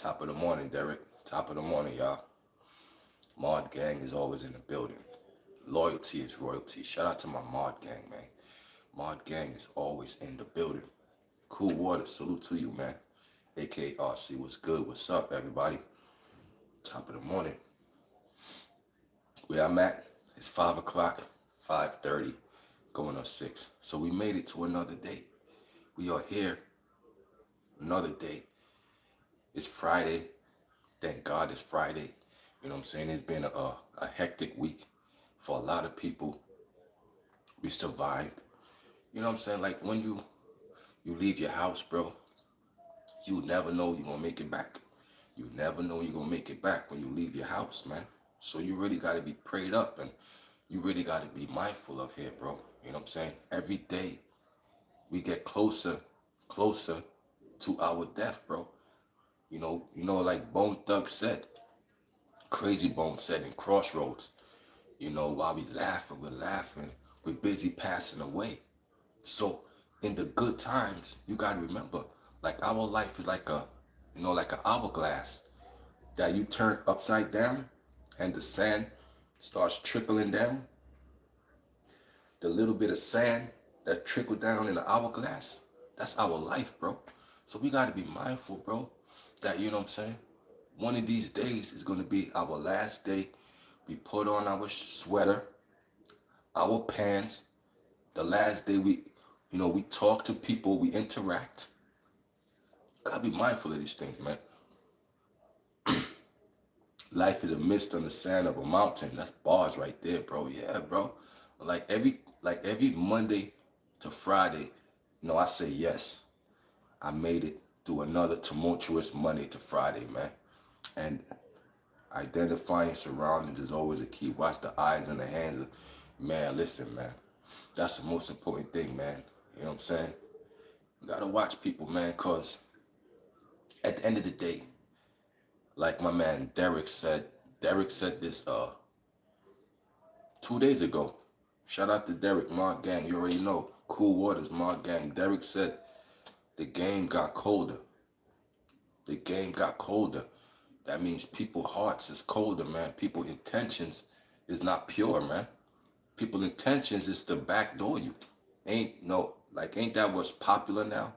Top of the morning, Derek. Top of the morning, y'all. Mod Gang is always in the building. Loyalty is royalty. Shout out to my Mod Gang, man. Mod Gang is always in the building. Cool Water, salute to you, man. AKA RC, what's good? What's up, everybody? Top of the morning. Where I'm at, it's 5 o'clock, 5:30, going on 6. So we made it to another day. We are here, another day. It's Friday. Thank God it's Friday. You know what I'm saying? It's been a hectic week for a lot of people. We survived. You know what I'm saying? Like when you leave your house, bro, you never know you're gonna make it back. You never know you're gonna make it back when you leave your house, man. So you really gotta be prayed up and you really gotta be mindful of here, bro. You know what I'm saying? Every day we get closer to our death, bro. Like Bone Thug said, Crazy Bone said in Crossroads, while we're laughing, we're busy passing away. So in the good times, you gotta remember, like our life is like an hourglass that you turn upside down and the sand starts trickling down. The little bit of sand that trickled down in the hourglass, that's our life, bro. So we gotta be mindful, bro, that you know what I'm saying? One of these days is gonna be our last day. We put on our sweater, our pants, the last day we talk to people, we interact. Gotta be mindful of these things, man. Life is a mist on the sand of a mountain. That's bars right there, bro. Yeah, bro. Like every Monday to Friday, I say yes. I made it through another tumultuous Monday to Friday, man. And identifying surroundings is always a key. Watch the eyes and the hands. Man, listen, man. That's the most important thing, man. You know what I'm saying? You gotta watch people, man, cause at the end of the day, like my man Derek said this 2 days ago. Shout out to Derek, Mark Gang. You already know. Cool Waters, Mark Gang. Derek said the game got colder. The game got colder. That means people hearts is colder, man. People intentions is not pure, man. People intentions is to backdoor you. Ain't that what's popular now?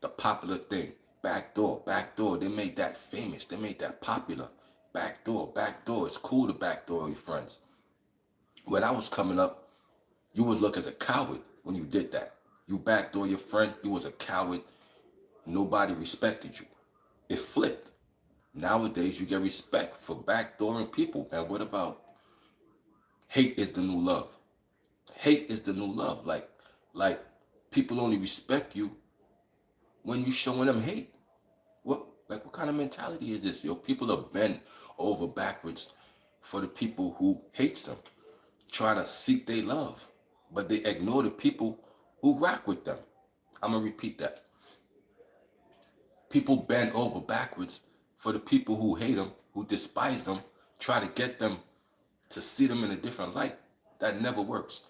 The popular thing. Backdoor, backdoor. They made that famous. They made that popular. Backdoor, backdoor. It's cool to backdoor your friends. When I was coming up, you was look as a coward when you did that. You backdoor your friend, you was a coward. Nobody respected you. It flipped. Nowadays, you get respect for backdooring people. And what about hate is the new love? Hate is the new love. Like people only respect you when you showing them hate. What kind of mentality is this? Yo, people are bent over backwards for the people who hates them, trying to seek their love, but they ignore the people who rock with them. I'm gonna repeat that. People bend over backwards for the people who hate them, who despise them, try to get them to see them in a different light. That never works.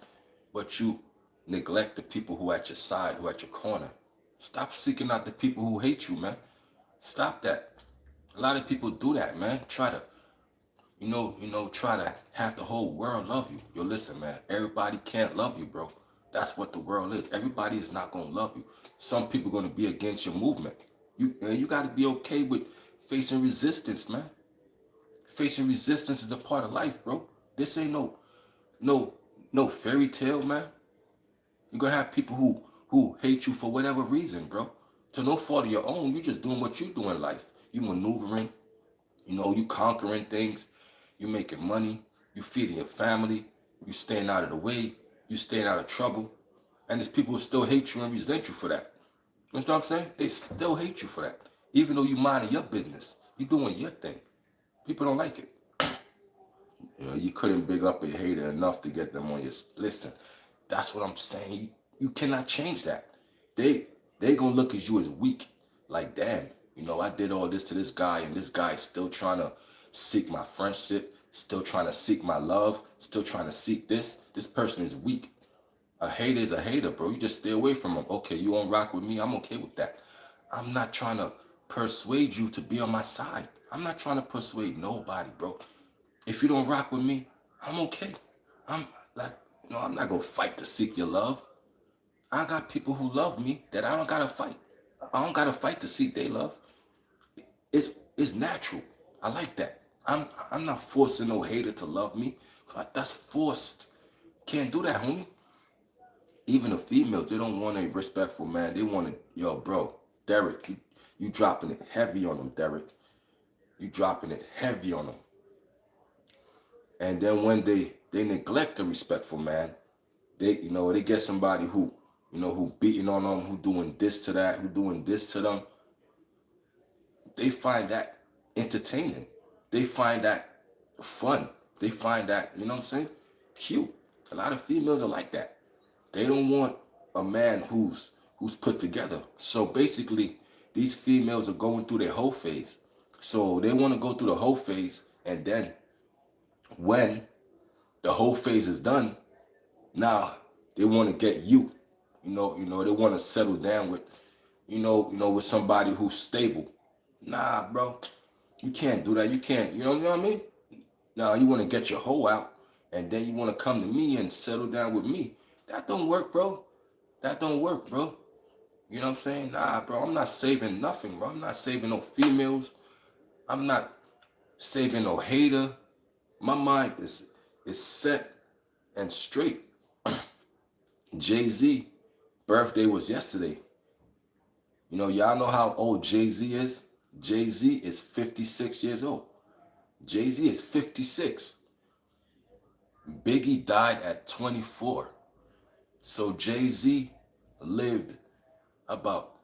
But you neglect the people who at your side, who at your corner. Stop seeking out the people who hate you, man. Stop that. A lot of people do that, man. Try to, try to have the whole world love you. Yo, listen, man. Everybody can't love you, bro. That's what the world is. Everybody is not gonna love you. Some people are gonna be against your movement. You got to be okay with facing resistance, man. Facing resistance is a part of life, bro. This ain't no fairy tale, man. You're gonna have people who hate you for whatever reason, bro. To no fault of your own. You just doing what you do in life. You maneuvering, you conquering things, you making money, you feeding your family, you staying out of the way, you staying out of trouble. And there's people who still hate you and resent you for that. You know what I'm saying? They still hate you for that. Even though you minding your business. You doing your thing. People don't like it. You couldn't big up a hater enough to get them on your listen. That's what I'm saying. You cannot change that. They gonna look at you as weak. Like, damn, I did all this to this guy and this guy is still trying to seek my friendship, still trying to seek my love, still trying to seek this. This person is weak. A hater is a hater, bro. You just stay away from them. Okay, you won't rock with me. I'm okay with that. I'm not trying to persuade you to be on my side. I'm not trying to persuade nobody, bro. If you don't rock with me, I'm okay. I'm like, I'm not gonna fight to seek your love. I got people who love me that I don't gotta fight. I don't gotta fight to seek their love. It's natural. I like that. I'm not forcing no hater to love me. That's forced. Can't do that, homie. Even the females, they don't want a respectful man. They want yo, bro, Derek, you dropping it heavy on them, Derek. You dropping it heavy on them. And then when they neglect a respectful man, they get somebody who beating on them, who doing this to that, who doing this to them. They find that entertaining. They find that fun. They find that, you know what I'm saying, cute. A lot of females are like that. They don't want a man who's put together. So basically, these females are going through their whole phase. So they want to go through the whole phase, and then when the whole phase is done, now they want to get you. They want to settle down with, with somebody who's stable. Nah, bro, you can't do that. You can't. You know what I mean? Now you want to get your hoe out, and then you want to come to me and settle down with me. That don't work, bro. That don't work, bro. You know what I'm saying? Nah, bro, I'm not saving nothing, bro. I'm not saving no females. I'm not saving no hater. My mind is set and straight. Jay-Z birthday was yesterday. Y'all know how old Jay-Z is? Jay-Z is 56 years old. Jay-Z is 56. Biggie died at 24. So Jay-Z lived about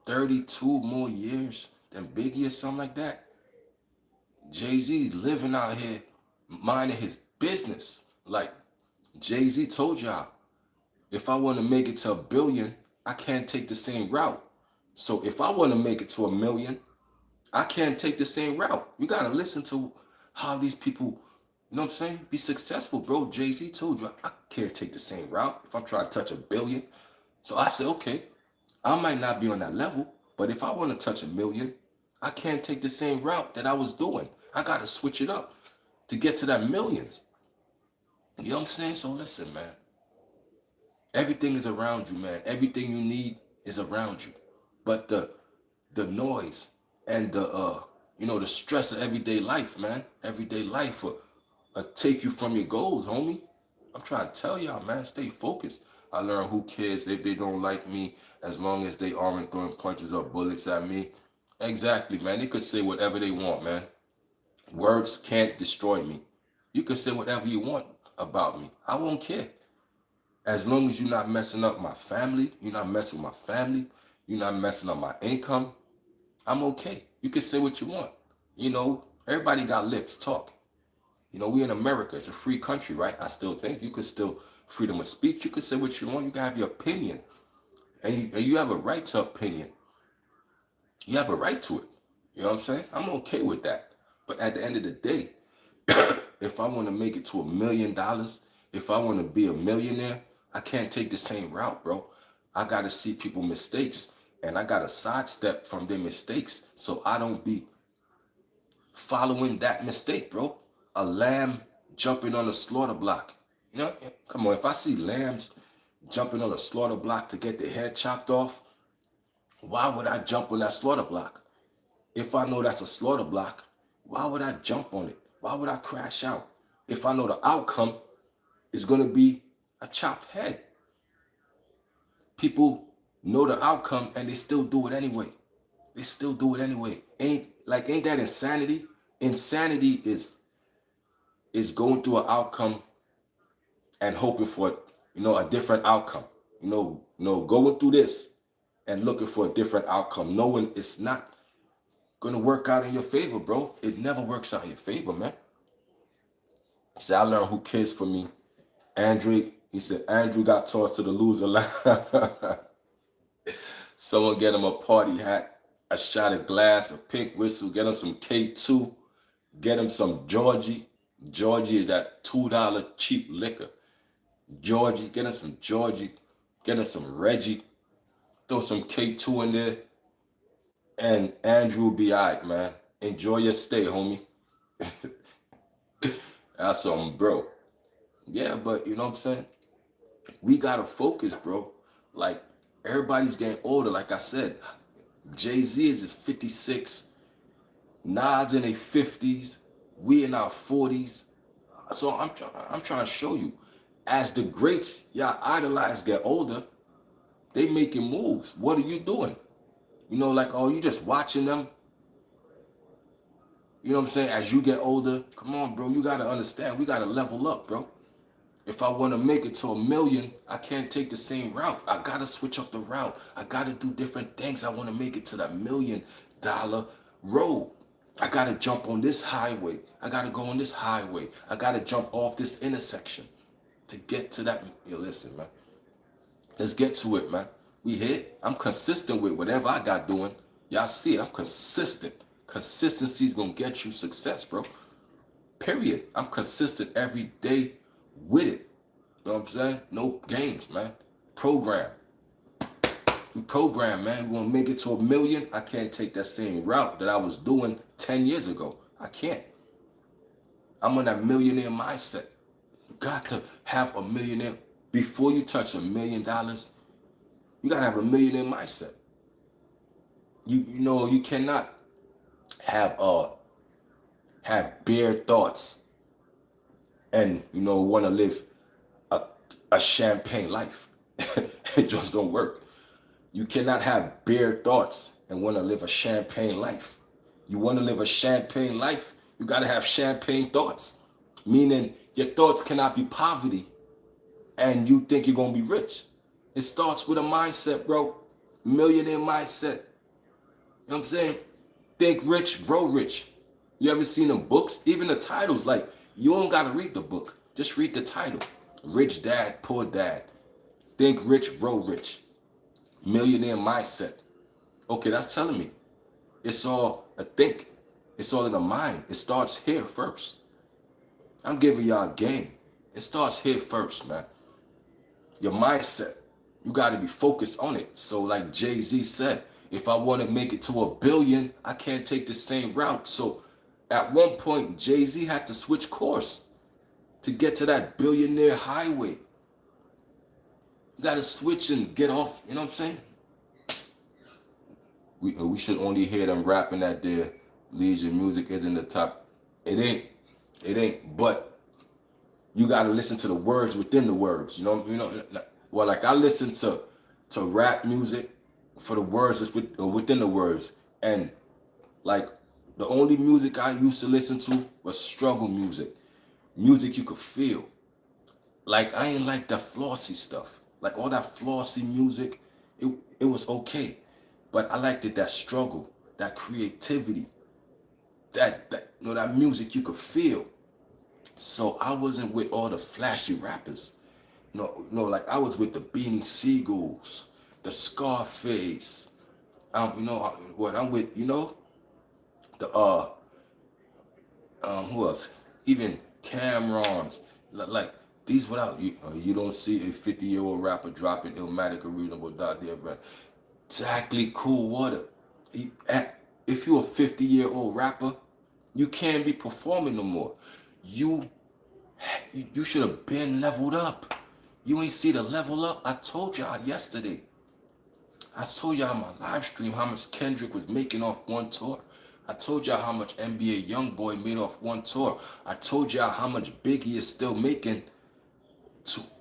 32 more years than Biggie or something like that. Jay-Z living out here minding his business. Like Jay-Z told y'all, if I want to make it to $1 billion, I can't take the same route. So if I want to make it to $1 million, I can't take the same route. You got to listen to how these people, you know what I'm saying, be successful, bro. Jay-Z told you, I can't take the same route if I'm trying to touch $1 billion. So I said, okay, I might not be on that level, but if I want to touch $1 million, I can't take the same route that I was doing. I got to switch it up to get to that millions. You know what I'm saying? So listen, man. Everything is around you, man. Everything you need is around you. But the noise and the stress of everyday life, man. Everyday life will take you from your goals, homie. I'm trying to tell y'all, man, stay focused. I learned who cares if they don't like me as long as they aren't throwing punches or bullets at me. Exactly, man. They could say whatever they want, man. Words can't destroy me. You can say whatever you want about me. I won't care. As long as you're not messing up my family, you're not messing with my family, you're not messing up my income, I'm okay. You can say what you want. Everybody got lips, talk. We in America. It's a free country, right? I still think you could still freedom of speech. You can say what you want. You can have your opinion. And you have a right to opinion. You have a right to it. You know what I'm saying? I'm okay with that. But at the end of the day, if I want to make it to $1 million, if I want to be a millionaire, I can't take the same route, bro. I got to see people mistakes, and I got to sidestep from their mistakes so I don't be following that mistake, bro. A lamb jumping on a slaughter block. Come on, if I see lambs jumping on a slaughter block to get their head chopped off, why would I jump on that slaughter block? If I know that's a slaughter block, why would I jump on it? Why would I crash out? If I know the outcome is going to be a chopped head. People know the outcome and they still do it anyway. They still do it anyway. Ain't that insanity? Insanity is going through an outcome and hoping for, a different outcome. Going through this and looking for a different outcome, knowing it's not going to work out in your favor, bro. It never works out in your favor, man. See, I learned who cares for me. He said, Andrew got tossed to the loser line. Someone get him a party hat, a shot of glass, a pink whistle, get him some K2, get him some Georgie. Georgie is that $2 cheap liquor. Georgie, get him some Georgie, get him some Reggie, throw some K2 in there, And Andrew will be all right, man. Enjoy your stay, homie. That's bro. Yeah, but you know what I'm saying? We gotta focus, bro. Like, everybody's getting older. Like I said, Jay-Z is 56, Nas in their 50s, we in our 40s. So I'm trying to show you, as the greats y'all idolize get older, they making moves. What are you doing? You know, like, oh, you just watching them. You know what I'm saying? As you get older, come on, bro. You gotta understand. We gotta level up, bro. If I want to make it to 1 million, I can't take the same route. I gotta switch up the route. I gotta do different things. I want to make it to that $1 million road. I gotta jump on this highway. I gotta go on this highway. I gotta jump off this intersection to get to that. Yo, listen, man. Let's get to it, man. We hit. I'm consistent with whatever I got doing. Y'all see it. I'm consistent. Consistency is gonna get you success, bro. Period. I'm consistent every day with it. You know what I'm saying? No games, man. Program. We program, man. We want to make it to 1 million. I can't take that same route that I was doing 10 years ago. I can't. I'm on that millionaire mindset. You got to have a millionaire. Before you touch $1 million, you got to have a millionaire mindset. You know, you cannot have bare thoughts and, you know, want to live a champagne life. It just don't work. You cannot have bare thoughts and want to live a champagne life. You want to live a champagne life, you got to have champagne thoughts. Meaning your thoughts cannot be poverty and you think you're going to be rich. It starts with a mindset, bro. Millionaire mindset. You know what I'm saying? Think rich, grow rich. You ever seen them books? Even the titles, like, you don't got to read the book. Just read the title. Rich Dad, Poor Dad. Think rich, grow rich. Millionaire mindset. Okay, that's telling me it's all a think. It's all in the mind. It starts here first. I'm giving y'all a game. It starts here first, man. Your mindset. You got to be focused on it. So like Jay-Z said, if I want to make it to 1 billion, I can't take the same route. So at one point, Jay-Z had to switch course to get to that billionaire highway. You got to switch and get off, you know what I'm saying? We should only hear them rapping that their leisure music isn't the top. It ain't. But you got to listen to the words within the words. You know. Well, like I listen to rap music for the words that's within the words, and like the only music I used to listen to was struggle music you could feel. Like I ain't like that flossy stuff. Like all that flossy music, it was okay. But I liked it, that struggle, that creativity, that you know, that music you could feel. So I wasn't with all the flashy rappers. Like I was with the Beanie Seagulls, the Scarface. You know what I'm with, the who else? Even Camerons. Like these without you, you don't see a 50-year-old rapper dropping Illmatic or Reasonable Doubt there, man. Exactly, Cool Water. If you're a 50-year-old rapper, you can't be performing no more. You should have been leveled up. You ain't see the level up. I told y'all yesterday. I told y'all on my live stream how much Kendrick was making off one tour. I told y'all how much NBA YoungBoy made off one tour. I told y'all how much Biggie is still making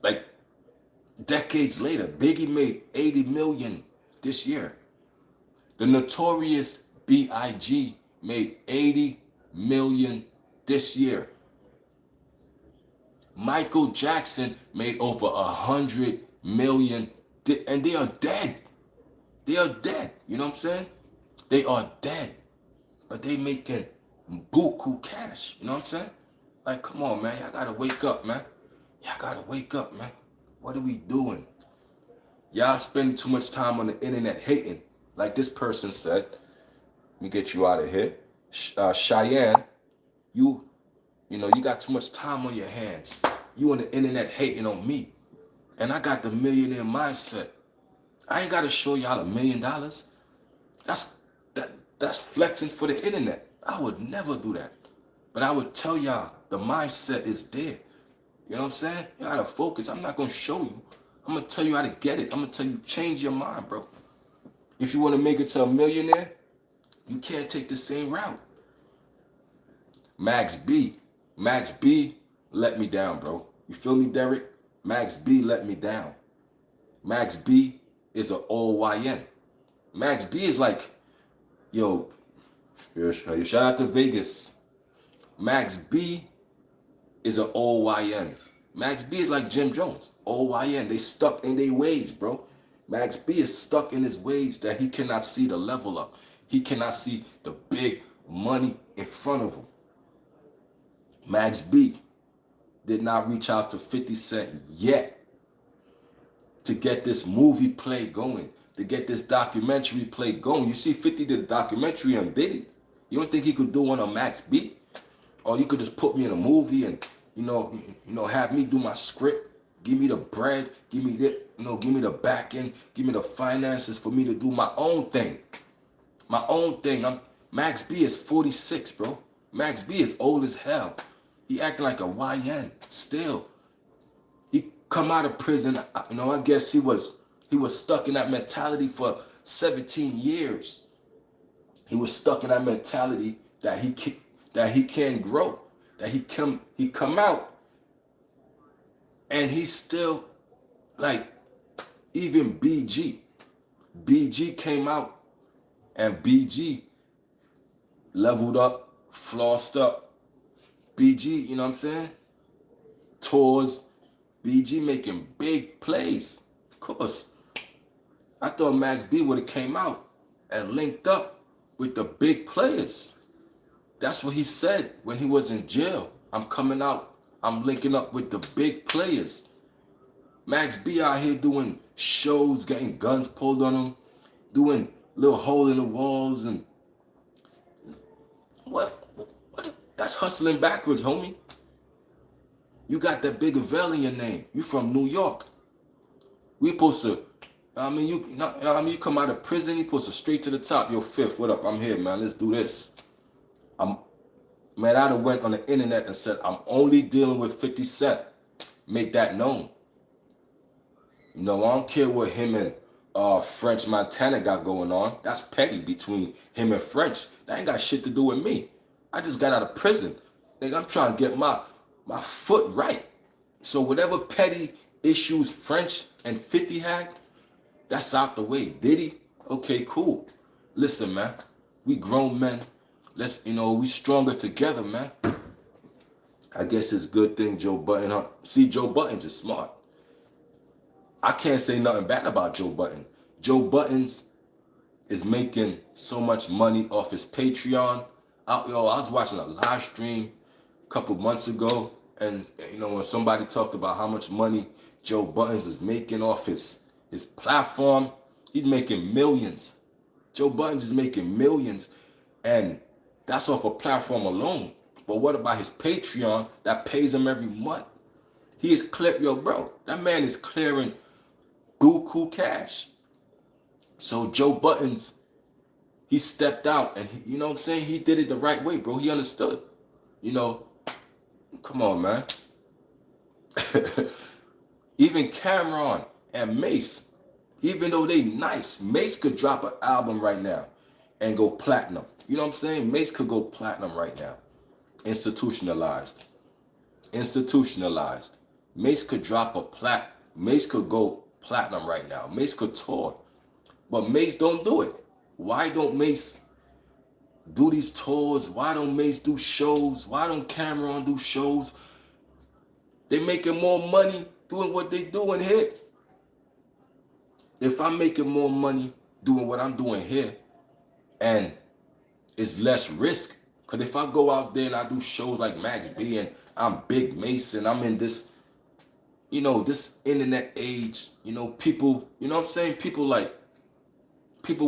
like decades later. Biggie made 80 million this year. The Notorious B.I.G. made 80 million this year. Michael Jackson made over 100 million, and they are dead. They are dead. You know what I'm saying? They are dead, but they making buku cash. You know what I'm saying? Like, come on, man. Y'all gotta wake up, man. Y'all gotta wake up, man. What are we doing? Y'all spending too much time on the internet hating. Like this person said, let me get you out of here. Cheyenne, you got too much time on your hands. You on the internet hating on me. And I got the millionaire mindset. I ain't got to show y'all $1 million. That's flexing for the internet. I would never do that. But I would tell y'all the mindset is there. You know what I'm saying? You gotta focus. I'm not gonna show you. I'm gonna tell you how to get it. I'm gonna tell you change your mind, bro. If you want to make it to a millionaire, you can't take the same route. Max B. Max B let me down, bro. You feel me, Derek? Max B let me down. Max B is an OYN. Max B is like, yo, shout out to Vegas. Max B is an OYN. Max B is like Jim Jones. OYN. They stuck in their ways, bro. Max B is stuck in his ways that he cannot see the level up. He cannot see the big money in front of him. Max B did not reach out to 50 Cent yet to get this movie play going, to get this documentary play going. You see 50 did a documentary on Diddy. You don't think he could do one on Max B? Or you could just put me in a movie and, have me do my script, give me the bread, give me give me the back end, give me the finances for me to do my own thing. My own thing. Max B is 46, bro. Max B is old as hell. He acting like a YN still. He come out of prison, I guess he was stuck in that mentality for 17 years. He was stuck in that mentality that he can't grow, that he come out and he's still like, even BG came out and BG leveled up, flossed up. BG, you know what I'm saying? Tours, BG making big plays. Of course. I thought Max B would have came out and linked up with the big players. That's what he said when he was in jail. I'm coming out, I'm linking up with the big players. Max B out here doing shows, getting guns pulled on him, doing little hole in the walls and what? That's hustling backwards, homie. You got that Big Avell in your name. You from New York. We supposed to, you come out of prison, you supposed to straight to the top. Yo, Fifth, what up? I'm here, man. Let's do this. I'd have went on the internet and said, I'm only dealing with 50 Cent. Make that known. I don't care what him and French Montana got going on. That's petty between him and French. That ain't got shit to do with me. I just got out of prison. Nigga, I'm trying to get my foot right. So whatever petty issues French and 50 had, that's out the way. Diddy? Okay, cool. Listen, man. We grown men. Let's, we stronger together, man. I guess it's a good thing Joe Budden, huh? See, Joe Budden's is smart. I can't say nothing bad about Joe Budden. Joe Budden's is making so much money off his Patreon. I was watching a live stream a couple months ago, and when somebody talked about how much money Joe Budden was making off his platform, he's making millions. Joe Budden is making millions, and that's off a platform alone. But what about his Patreon that pays him every month? He is bro. That man is clearing buku cash. So Joe Budden's, he stepped out and he did it the right way, bro. He understood. Come on, man. Even Cameron and Mace, even though they nice, Mace could drop an album right now and go platinum. You know what I'm saying? Mace could go platinum right now. Institutionalized. Mace could Mace could go platinum right now. Mace could tour. But Mace don't do it. Why don't Mace do these tours? Why don't Mace do shows? Why don't Cameron do shows? They making more money doing what they doing here. If I'm making more money doing what I'm doing here, and it's less risk, because if I go out there and I do shows like Max B and I'm Big Mason, I'm in this, this internet age, people, what I'm saying? People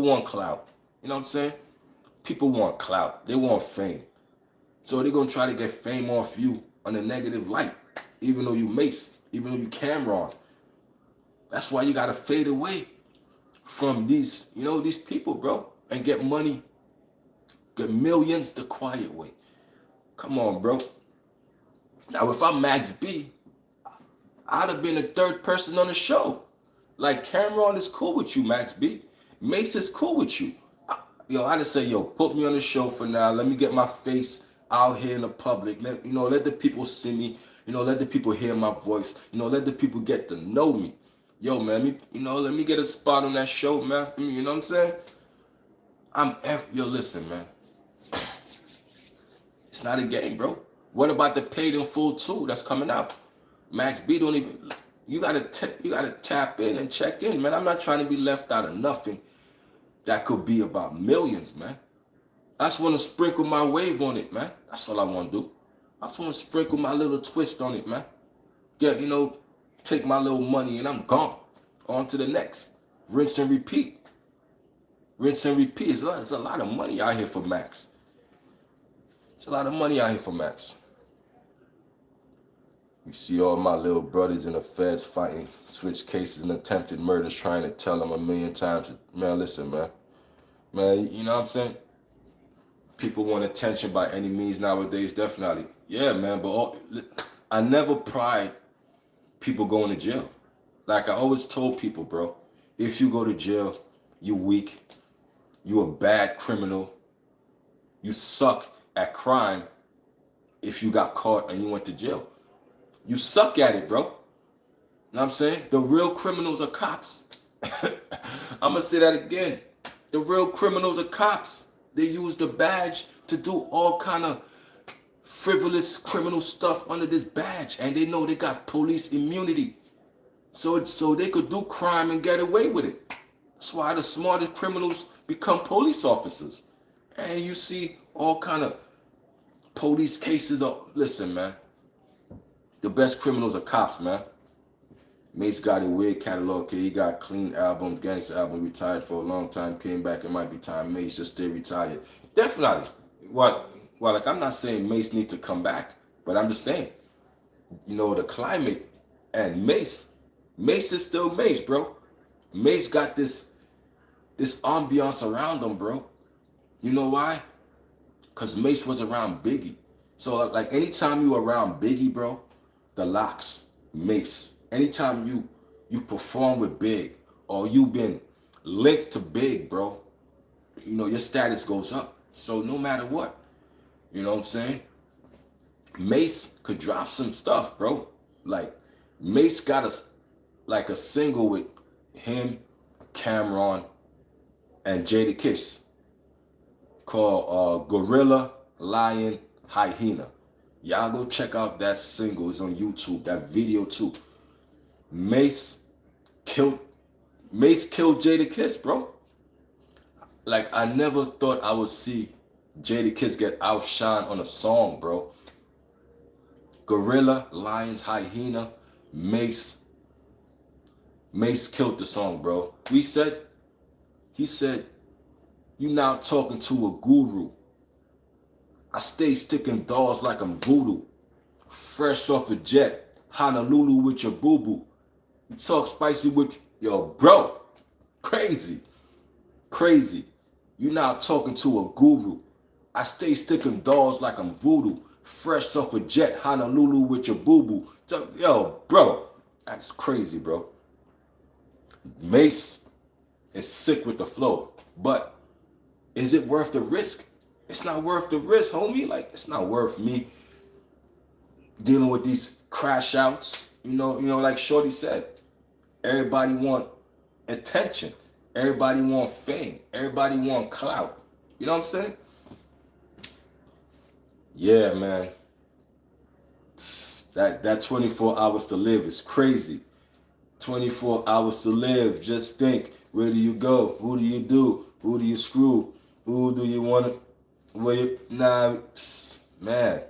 want clout. You know what I'm saying? People want clout. They want fame. So they're going to try to get fame off you on a negative light, even though you Mace, even though you Cameron. That's why you got to fade away from these people, bro, and get money Get millions the quiet way. Come on, bro. Now, if I'm Max B, I'd have been the third person on the show. Like, Cameron is cool with you, Max B. Mace is cool with you. Yo, I just say, yo, put me on the show for now. Let me get my face out here in the public. Let the people see me. Let the people hear my voice. Let the people get to know me. Yo, man, let me get a spot on that show, man. You know what I'm saying? Yo, listen, man. It's not a game, bro. What about the Paid in Full 2 that's coming out? Max B don't even. You gotta tap in and check in, man. I'm not trying to be left out of nothing that could be about millions, man. I just want to sprinkle my wave on it, man. That's all I want to do. I just want to sprinkle my little twist on it, man. Take my little money and I'm gone. On to the next. Rinse and repeat. Rinse and repeat. There's a lot of money out here for Max. It's a lot of money out here for Max. You see all my little brothers in the feds fighting switch cases and attempted murders, trying to tell them a million times. Man, listen, man. Man, you know what I'm saying? People want attention by any means nowadays, definitely. Yeah, man, but I never pride people going to jail. Like I always told people, bro, if you go to jail, you weak, you a bad criminal, you suck at crime if you got caught and you went to jail. You suck at it, bro. Know what I'm saying? The real criminals are cops. I'm going to say that again. The real criminals are cops. They use the badge to do all kind of frivolous criminal stuff under this badge. And they know they got police immunity. So they could do crime and get away with it. That's why the smartest criminals become police officers. And you see all kind of police cases. Listen, man. The best criminals are cops, man. Mace got a weird catalog. He got clean albums, gangster album, retired for a long time, came back. It might be time Mace just stay retired. Definitely. Like I'm not saying Mace needs to come back, but I'm just saying, the climate and Mace is still Mace, bro. Mace got this ambiance around him, bro. You know why? Because Mace was around Biggie. So like anytime you around Biggie, bro, the Locks, Mace. Anytime you perform with Big or you been linked to Big, bro, your status goes up. So no matter what, you know what I'm saying? Mace could drop some stuff, bro. Like Mace got a single with him, Cameron, and Jadakiss called Gorilla, Lion, Hyena. Y'all go check out that single. It's on YouTube. That video too. Mace killed Jadakiss, bro. Like I never thought I would see Jadakiss get outshined on a song, bro. Gorilla, Lions, Hyena, Mace killed the song, bro. He said, you now talking to a guru. I stay sticking dolls like I'm voodoo. Fresh off a jet, Honolulu with your boo-boo. You talk spicy with yo, bro. Crazy. You now talking to a guru. I stay sticking dolls like I'm voodoo. Fresh off a jet, Honolulu with your boo-boo. Yo, bro. That's crazy, bro. Mace is sick with the flow. But is it worth the risk? It's not worth the risk, homie. Like, it's not worth me dealing with these crash outs. Like Shorty said, everybody want attention. Everybody want fame. Everybody want clout. You know what I'm saying? Yeah, man. That 24 hours to live is crazy. 24 hours to live. Just think, where do you go? Who do you do? Who do you screw? Who do you want to... man.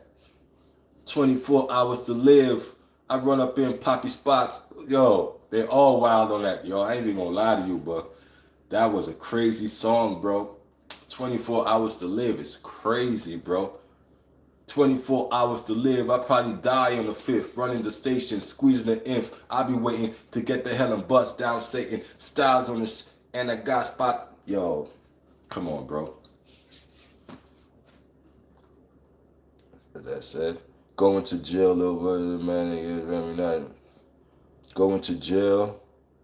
24 hours to live. I run up in poppy spots. Yo, they all wild on that. Yo, I ain't even gonna lie to you, but that was a crazy song, bro. 24 hours to live is crazy, bro. 24 hours to live. I probably die on the 5th, running the station, squeezing the inf. I'll be waiting to get the hell and bust down Satan. Styles on this, and I got spot. Yo, come on, bro. As I said, going to jail, little boy, man, every night. Going to jail,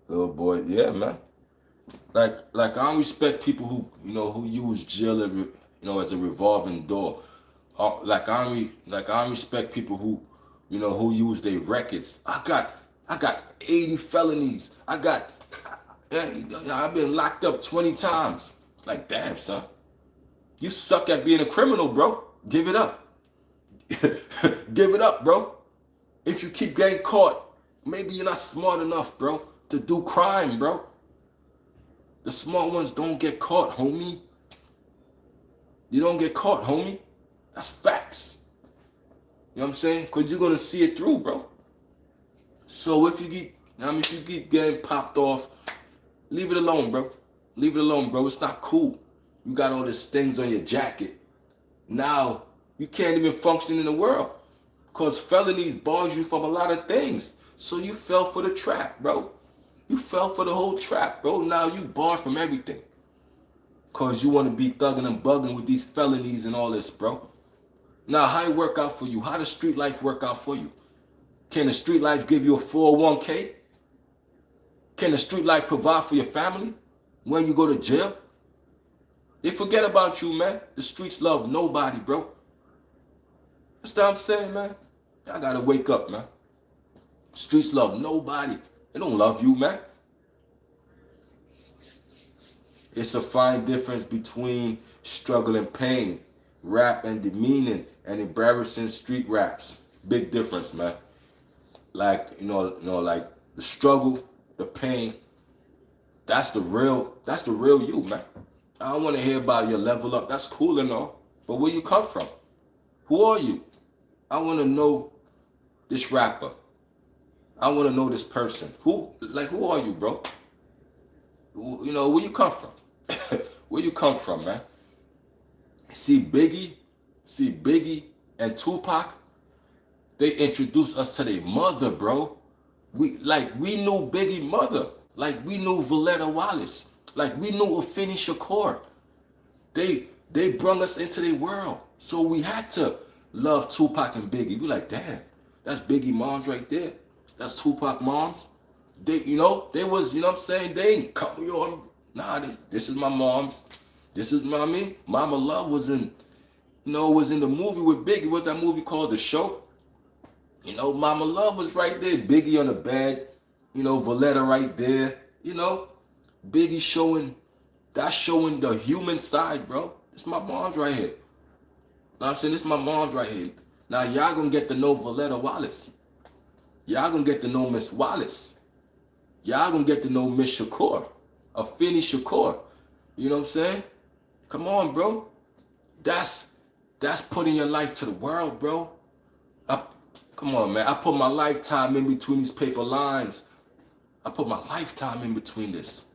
little boy, yeah, man. Like I don't respect people who who use jail as a revolving door. Like I don't respect people who who use their records. I got 80 felonies. I've been locked up 20 times. Like, damn, son, you suck at being a criminal, bro. Give it up. Give it up, bro. If you keep getting caught, maybe you're not smart enough, bro, to do crime, bro. The smart ones don't get caught, homie. You don't get caught, homie. That's facts. You know what I'm saying? Because you're going to see it through, bro. So if you keep getting popped off, leave it alone, bro. Leave it alone, bro. It's not cool. You got all these things on your jacket. Now, you can't even function in the world. Because felonies bars you from a lot of things. So you fell for the trap, bro. You fell for the whole trap, bro. Now you barred from everything. Because you want to be thugging and bugging with these felonies and all this, bro. Now, how it work out for you? How does street life work out for you? Can the street life give you a 401k? Can the street life provide for your family when you go to jail? They forget about you, man. The streets love nobody, bro. That's what I'm saying, man. Y'all gotta wake up, man. Streets love nobody. They don't love you, man. It's a fine difference between struggle and pain, rap and demeaning, and embarrassing street raps. Big difference, man. Like, like the struggle, the pain, that's the real you, man. I don't want to hear about your level up. That's cool and all. But where you come from? Who are you? I want to know this rapper. I want to know this person. Who are you, bro? Where you come from? Where you come from, man? See Biggie and Tupac, they introduced us to their mother, bro. We knew Biggie mother. Like we knew Valletta Wallace. Like we knew Afeni Shakur. They brung us into their world. So we had to love Tupac and Biggie. We like, damn, that's Biggie moms right there. That's Tupac moms. They was, what I'm saying? They ain't cut me on. Nah, this is my mom's. This is Mama Love was in the movie with Biggie. What's that movie called? The Show? Mama Love was right there. Biggie on the bed. Valletta right there. Biggie showing the human side, bro. It's my mom's right here. I'm saying? This is my mom's right here. Now y'all gonna get to know Valletta Wallace. Y'all gonna get to know Miss Wallace. Y'all gonna get to know Miss Shakur. Afeni Shakur. You know what I'm saying? Come on, bro. That's putting your life to the world, bro. Come on, man. I put my lifetime in between these paper lines. I put my lifetime in between this.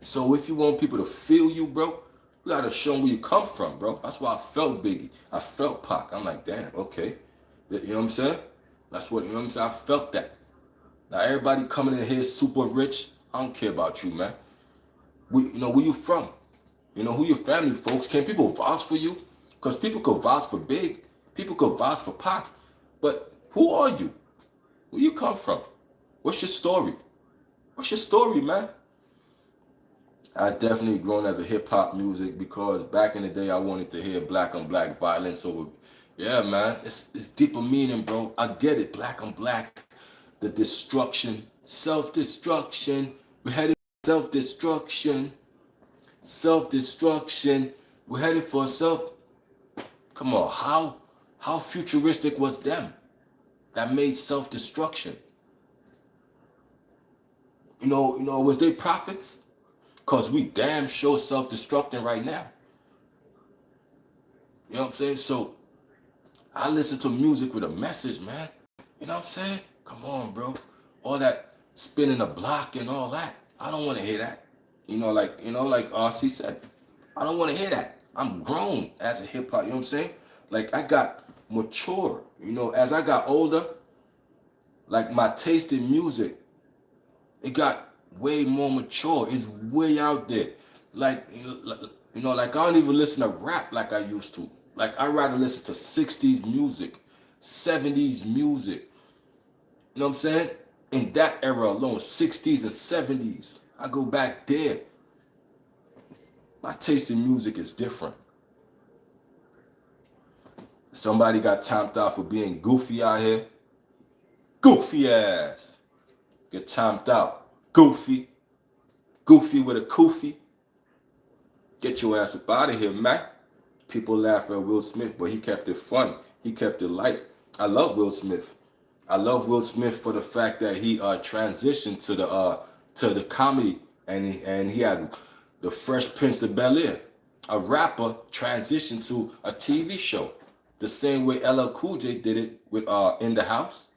So if you want people to feel you, bro, you gotta show them where you come from, bro. That's why I felt Biggie. I felt Pac. I'm like, damn, okay. You know what I'm saying? That's what, I'm saying? I felt that. Now everybody coming in here super rich, I don't care about you, man. Where you from? Who your family, folks? Can people vouch for you? Because people could vouch for Big. People could vouch for Pac. But who are you? Where you come from? What's your story? What's your story, man? I definitely grown as a hip hop music because back in the day I wanted to hear black on black violence over. Yeah, man, it's deeper meaning, bro. I get it, black on black, the destruction, self-destruction. We're headed for self-destruction, self-destruction. We're headed for self. Come on, how futuristic was them that made self-destruction? Was they prophets? Because we damn sure self-destructing right now. You know what I'm saying? So I listen to music with a message, man. You know what I'm saying? Come on, bro. All that spinning the block and all that. I don't want to hear that. Like RC said. I don't want to hear that. I'm grown as a hip hop, you know what I'm saying? Like I got mature, as I got older, like my taste in music, it got way more mature. It's way out there. Like I don't even listen to rap like I used to. Like I'd rather listen to 60s music, 70s music. You know what I'm saying? In that era alone, 60s and 70s. I go back there. My taste in music is different. Somebody got timed out for being goofy out here. Goofy ass. Get timed out. Goofy. Goofy with a koofy. Get your ass up out of here, man. People laugh at Will Smith, but he kept it fun. He kept it light. I love Will Smith. I love Will Smith for the fact that he transitioned to the comedy, and he had the Fresh Prince of Bel-Air. A rapper transitioned to a TV show, the same way LL Cool J did it with In the House.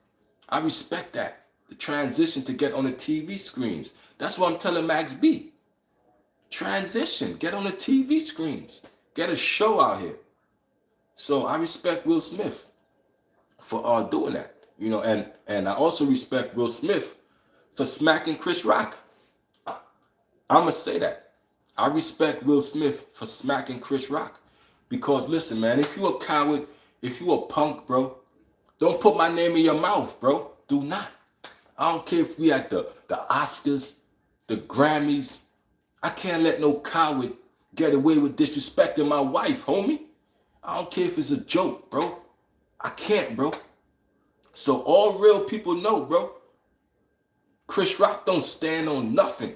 I respect that. The transition to get on the TV screens. That's what I'm telling Max B. Transition, get on the TV screens, get a show out here. So I respect Will Smith for doing that, you know, and I also respect Will Smith for smacking Chris Rock. I'm gonna say that. I respect Will Smith for smacking Chris Rock because listen, man, if you a coward, if you a punk, bro, don't put my name in your mouth, bro. Do not. I don't care if we at the Oscars, the Grammys. I can't let no coward get away with disrespecting my wife, homie. I don't care if it's a joke, bro. I can't, bro. So all real people know, bro. Chris Rock don't stand on nothing.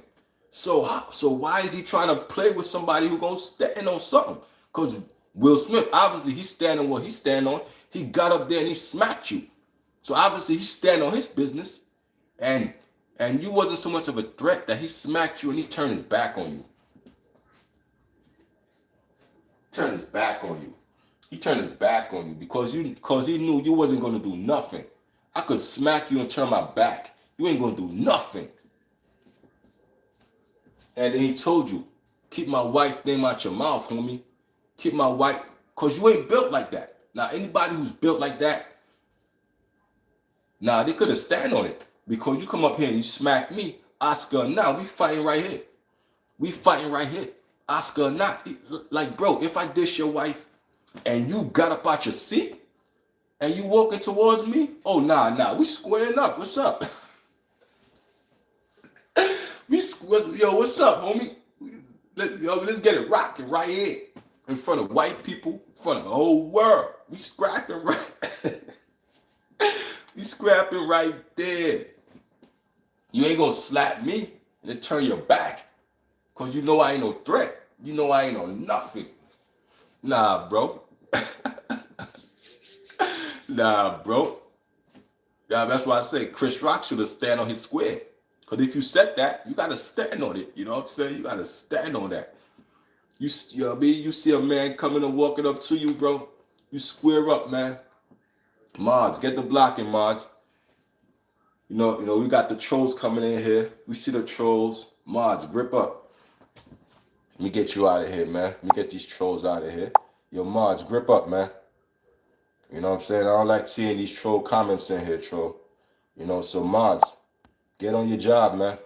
So why is he trying to play with somebody who gonna stand on something? Because Will Smith, obviously he's standing on what he stand on. He got up there and he smacked you. So obviously he stand on his business. And you wasn't so much of a threat that he smacked you and he turned his back on you. Turned his back on you. He turned his back on you because he knew you wasn't gonna do nothing. I could smack you and turn my back. You ain't gonna do nothing. And then he told you, keep my wife's name out your mouth, homie. Keep my wife, cause you ain't built like that. Now anybody who's built like that, they could have stand on it. Because you come up here and you smack me, Oscar or not, we fighting right here. We fighting right here. Oscar or not. Like, bro, if I dish your wife and you got up out your seat and you walking towards me, oh, nah, we squaring up. What's up? Yo, what's up, homie? Let's get it rocking right here. In front of white people, in front of the whole world. We scrapping right. We scrapping right there. You ain't gonna slap me and then turn your back. Cause you know I ain't no threat. You know I ain't no nothing. Nah, bro. Nah, bro. Yeah, that's why I say Chris Rock should have stand on his square. Cause if you said that, you gotta stand on it. You know what I'm saying? You gotta stand on that. You know what I mean? You see a man coming and walking up to you, bro. You square up, man. Mods, get the blocking, mods. You know, we got the trolls coming in here. We see the trolls. Mods, grip up. Let me get you out of here, man. Let me get these trolls out of here. Yo, mods, grip up, man. You know what I'm saying? I don't like seeing these troll comments in here, troll. You know, so mods, get on your job, man.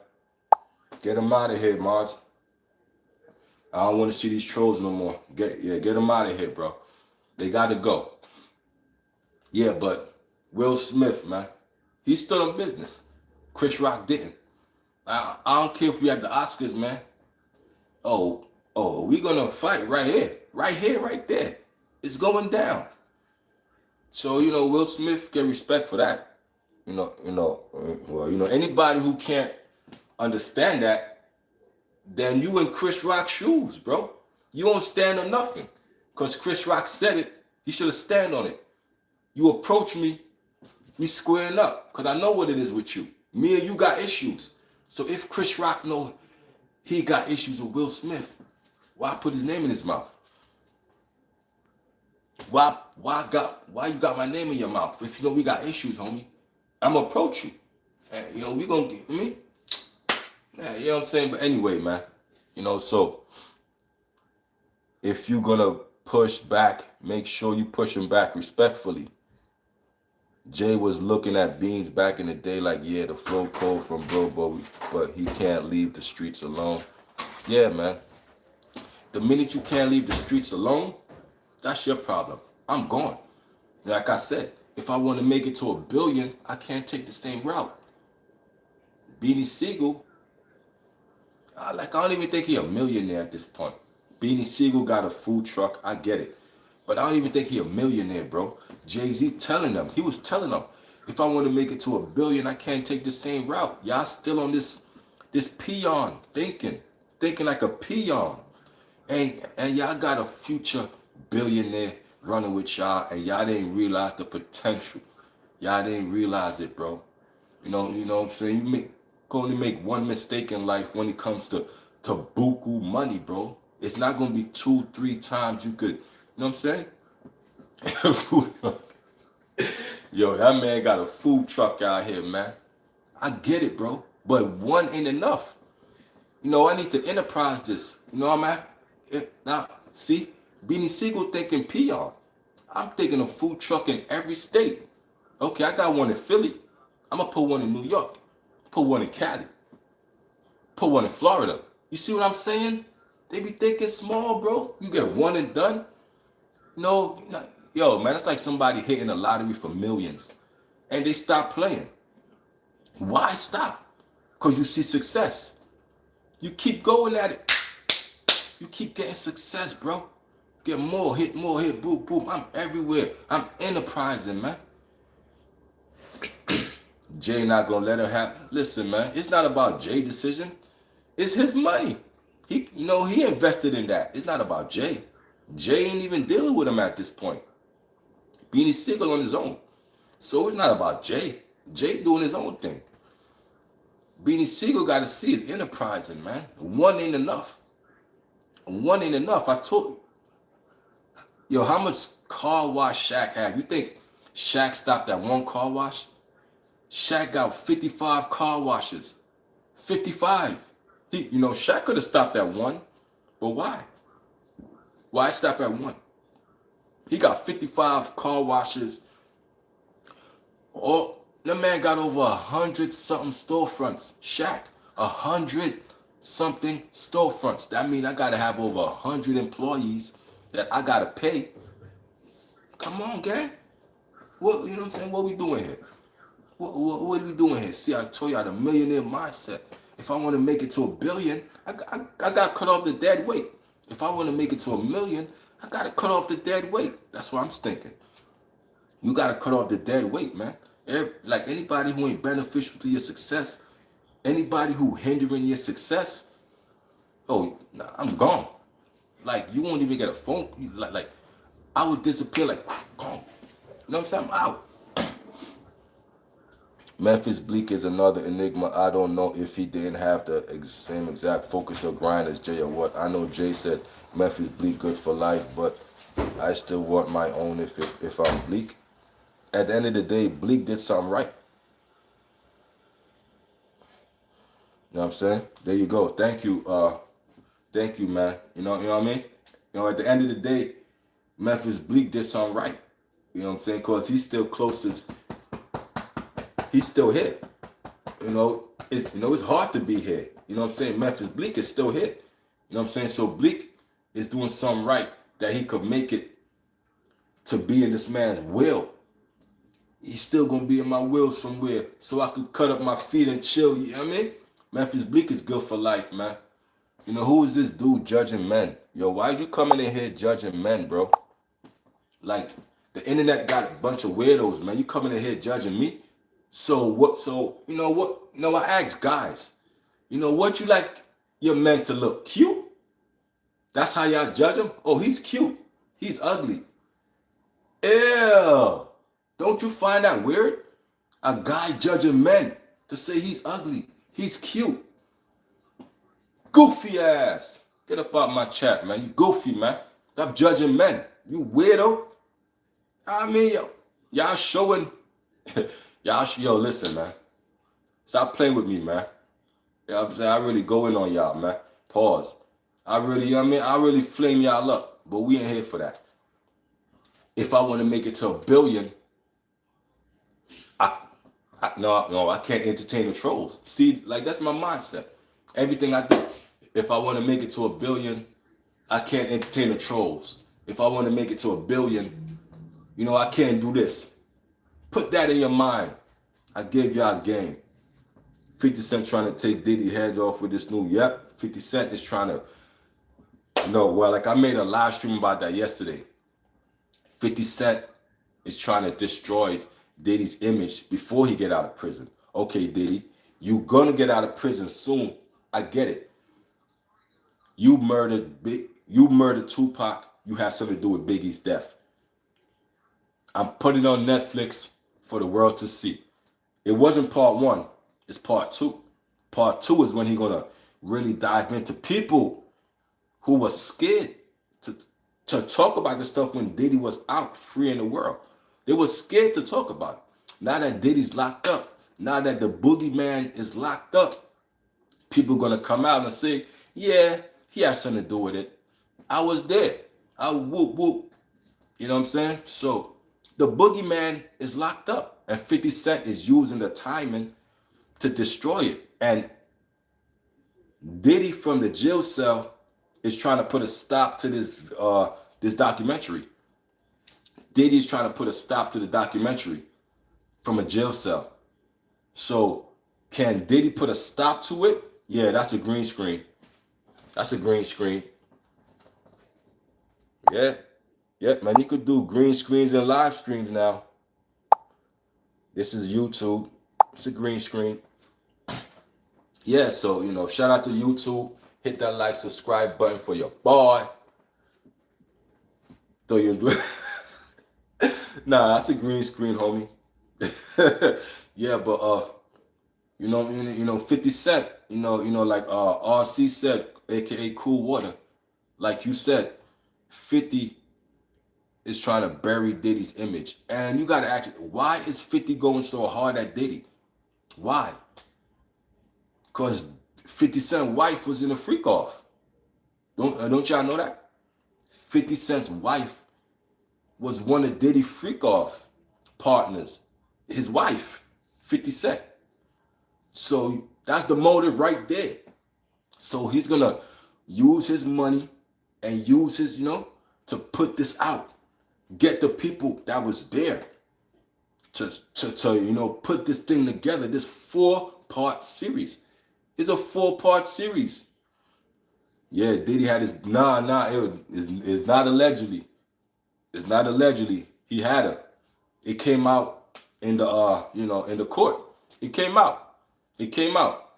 Get them out of here, mods. I don't want to see these trolls no more. Get them out of here, bro. They got to go. Yeah, but Will Smith, man, he stood on business. Chris Rock didn't. I don't care if we had the Oscars, man. Oh, we gonna fight right here, right there. It's going down. So Will Smith get respect for that. Anybody who can't understand that, then you in Chris Rock's shoes, bro. You won't stand on nothing, cause Chris Rock said it. He should have stand on it. You approach me, we squaring up, because I know what it is with you. Me and you got issues. So if Chris Rock know he got issues with Will Smith, why put his name in his mouth? Why you got my name in your mouth? If you know we got issues, homie, I'm gonna approach you. And we gonna get me. Yeah, you know what I'm saying? But anyway, man, so if you gonna push back, make sure you push him back respectfully. Jay was looking at Beans back in the day like, yeah, the flow cold from bro, but he can't leave the streets alone. Yeah, man. The minute you can't leave the streets alone, That's your problem. I'm gone. Like I said, if I want to make it to a billion, I can't take the same route. Beanie Siegel, I don't even think he a millionaire at this point. Beanie Siegel got a food truck, I get it. But I don't even think he a millionaire, bro. Jay-Z telling them, he was telling them, if I want to make it to a billion, I can't take the same route. Y'all still on this peon thinking like a peon. And y'all got a future billionaire running with y'all, and y'all didn't realize the potential. Y'all didn't realize it, bro. You know what I'm saying? You can only make one mistake in life when it comes to buku money, bro. It's not gonna be 2-3 times you could, you know what I'm saying? Yo, that man got a food truck out here, man. I get it, bro. But one ain't enough. I need to enterprise this. You know what I'm at? Now, see, Beanie Siegel thinking peon. I'm thinking a food truck in every state. Okay, I got one in Philly. I'm gonna put one in New York. Put one in Cali. Put one in Florida. You see what I'm saying? They be thinking small, bro. You get one and done. No, yo, man, it's like somebody hitting the lottery for millions and they stop playing. Why stop? Because you see success. You keep going at it. You keep getting success, bro. Get more, hit, boom, boom. I'm everywhere. I'm enterprising, man. Jay not gonna let her have. Listen, man, it's not about Jay's decision. It's his money. He invested in that. It's not about Jay. Jay ain't even dealing with him at this point. Beanie Siegel on his own. So it's not about Jay. Jay doing his own thing. Beanie Siegel got to see his enterprising, man. One ain't enough. One ain't enough. I told you. Yo, how much car wash Shaq had? You think Shaq stopped at one car wash? Shaq got 55 car washes. 55. Shaq could have stopped at one, but why? Why stop at one? He got 55 car washes. Oh, the man got over 100-something storefronts. Shaq, 100-something storefronts. That means I gotta have over 100 employees that I gotta pay. Come on, gang. What I'm saying? What we doing here? What are we doing here? See, I told you I had a millionaire mindset. If I want to make it to a billion, I got to cut off the dead weight. If I want to make it to a million, I got to cut off the dead weight. That's what I'm thinking. You got to cut off the dead weight, man. Like anybody who ain't beneficial to your success, anybody who hindering your success, I'm gone. Like, you won't even get a phone. Like I would disappear like, gone. You know what I'm saying? I'm out. Memphis Bleek is another enigma. I don't know if he didn't have the same exact focus or grind as Jay or what. I know Jay said Memphis Bleek good for life, but I still want my own if I'm Bleek. At the end of the day, Bleek did something right. You know what I'm saying? There you go. Thank you, man. You know what I mean? At the end of the day, Memphis Bleek did something right. You know what I'm saying? Because he's still close to. He's still here. It's hard to be here. You know what I'm saying? Memphis Bleek is still here. You know what I'm saying? So Bleek is doing something right that he could make it to be in this man's will. He's still gonna be in my will somewhere, so I could cut up my feet and chill. You know what I mean? Memphis Bleek is good for life, man. Who is this dude judging men? Yo, why you coming in here judging men, bro? Like, the internet got a bunch of weirdos, man. You coming in here judging me? So what? I ask guys, what you like your men to look? Cute? That's how y'all judge him? Oh, he's cute. He's ugly. Ew. Don't you find that weird? A guy judging men to say he's ugly. He's cute. Goofy ass. Get up out my chat, man. You goofy, man. Stop judging men. You weirdo. I mean, y'all showing... Yo, listen, man. Stop playing with me, man. You know what I'm saying? I really go in on y'all, man. Pause. I really flame y'all up, but we ain't here for that. If I want to make it to a billion, I can't entertain the trolls. See, like, that's my mindset. Everything I do, if I want to make it to a billion, I can't entertain the trolls. If I want to make it to 1 billion, I can't do this. Put that in your mind. I gave y'all a game. 50 Cent trying to take Diddy heads off with this new, 50 Cent is trying to, like I made a live stream about that yesterday. 50 Cent is trying to destroy Diddy's image before he get out of prison. Okay, Diddy, you gonna get out of prison soon. I get it. You murdered Tupac. You have something to do with Biggie's death. I'm putting it on Netflix for the world to see. It wasn't part 1. It's part 2. Part 2 is when he's gonna really dive into people who were scared to talk about this stuff when Diddy was out free in the world. They were scared to talk about it. Now that Diddy's locked up, now that the boogeyman is locked up, people are gonna come out and say, yeah, he has something to do with it. I was there. I whoop whoop. You know what I'm saying? So the boogeyman is locked up, and 50 Cent is using the timing to destroy it. And Diddy from the jail cell is trying to put a stop to this documentary. Diddy's trying to put a stop to the documentary from a jail cell. So can Diddy put a stop to it? Yeah, that's a green screen. That's a green screen. Yeah, man, you could do green screens and live streams now. This is YouTube. It's a green screen. Yeah, so, shout out to YouTube. Hit that like, subscribe button for your boy. So you do. Nah, that's a green screen, homie. Yeah, but 50 Cent, like RC said, aka Cool Water, like you said, 50 is trying to bury Diddy's image. And you gotta ask, why is 50 going so hard at Diddy? Why? Because 50 Cent's wife was in a freak off. Don't y'all know that? 50 Cent's wife was one of Diddy freak off partners. His wife, 50 Cent. So that's the motive right there. So he's gonna use his money and use his, to put this out. Get the people that was there to put this thing together, this 4-part series. It's a 4-part series. Yeah, Diddy had his it's not allegedly. It's not allegedly. He had her. It came out in the in the court. It came out. It came out.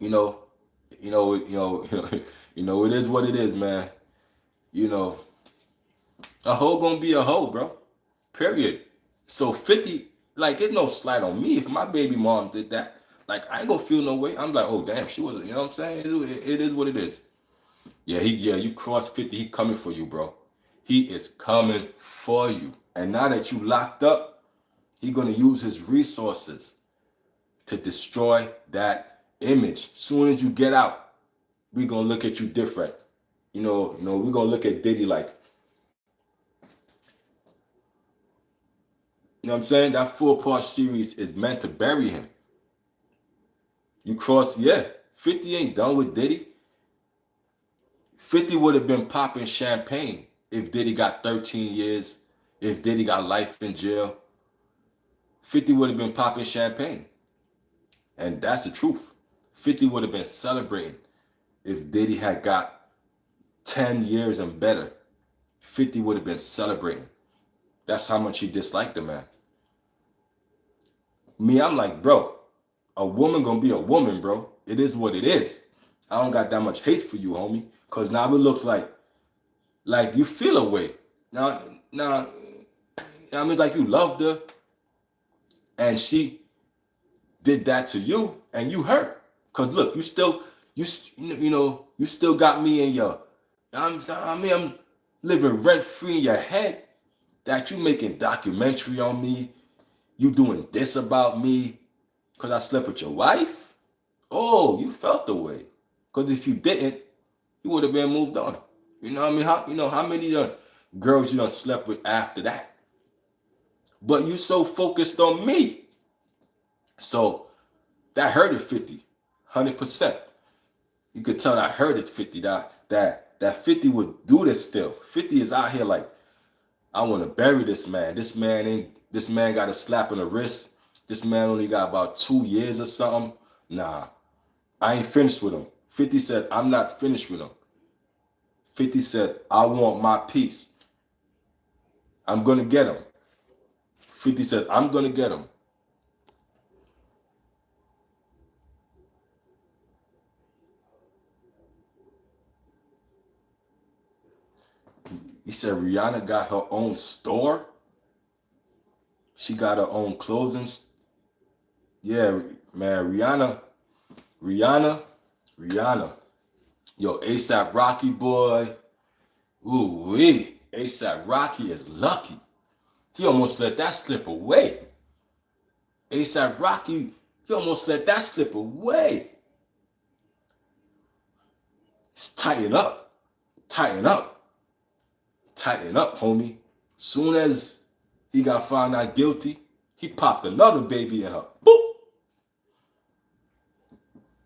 It is what it is, man. A hoe gonna be a hoe, bro. Period. So 50, like, it's no slight on me if my baby mom did that. Like, I ain't gonna feel no way. I'm like, oh damn, she was, you know what I'm saying? It is what it is. Yeah, you cross 50, he coming for you, bro. He is coming for you. And now that you locked up, he gonna use his resources to destroy that image. Soon as you get out, we gonna look at you different. We gonna look at Diddy like, you know what I'm saying? That 4-part series is meant to bury him. You cross, 50 ain't done with Diddy. 50 would have been popping champagne if Diddy got 13 years, if Diddy got life in jail. 50 would have been popping champagne. And that's the truth. 50 would have been celebrating if Diddy had got 10 years and better. 50 would have been celebrating. That's how much he disliked the man. Me, I'm like, bro, a woman gonna be a woman, bro. It is what it is. I don't got that much hate for you, homie. Cause now it looks like you feel a way. Now, I mean, like you loved her, and she did that to you, and you hurt. Cause look, you still got me in your. I'm living rent free in your head. That you making documentary on me, you doing this about me, cause I slept with your wife. Oh, you felt the way. Cause if you didn't, you would have been moved on. You know what I mean? How many girls you done slept with after that? But you so focused on me. So that hurted 50, 100%. You could tell that hurted 50, that that 50 would do this still. 50 is out here like, I want to bury this man. This man got a slap in the wrist. This man only got about 2 years or something. Nah, I ain't finished with him. 50 said, I'm not finished with him. 50 said, I want my piece. I'm going to get him. 50 said, I'm going to get him. He said Rihanna got her own store. She got her own clothing. Yeah, man, Rihanna. Yo, ASAP Rocky boy. Ooh wee. ASAP Rocky is lucky. He almost let that slip away. ASAP Rocky, he almost let that slip away. Tighten up. Tighten up. Tighten up, homie. Soon as he got found out guilty, he popped another baby in her. Boop.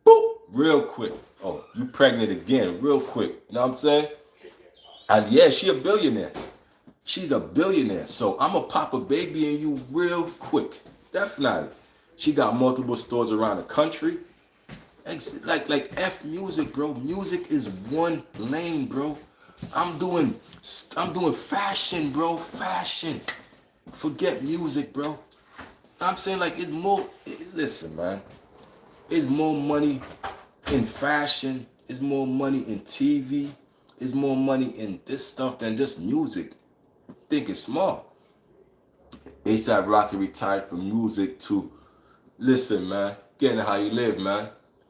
Boop. Real quick. Oh, you pregnant again, real quick. You know what I'm saying? And yeah, she a billionaire. She's a billionaire. So I'm going to pop a baby in you real quick. Definitely. She got multiple stores around the country. Like F music, bro. Music is one lane, bro. I'm doing fashion, bro. Fashion. Forget music, bro. I'm saying like it's more. Listen, man. It's more money in fashion. It's more money in TV. It's more money in this stuff than just music. Think it's small. ASAP Rocky retired from music to listen, man. Getting how you live, man.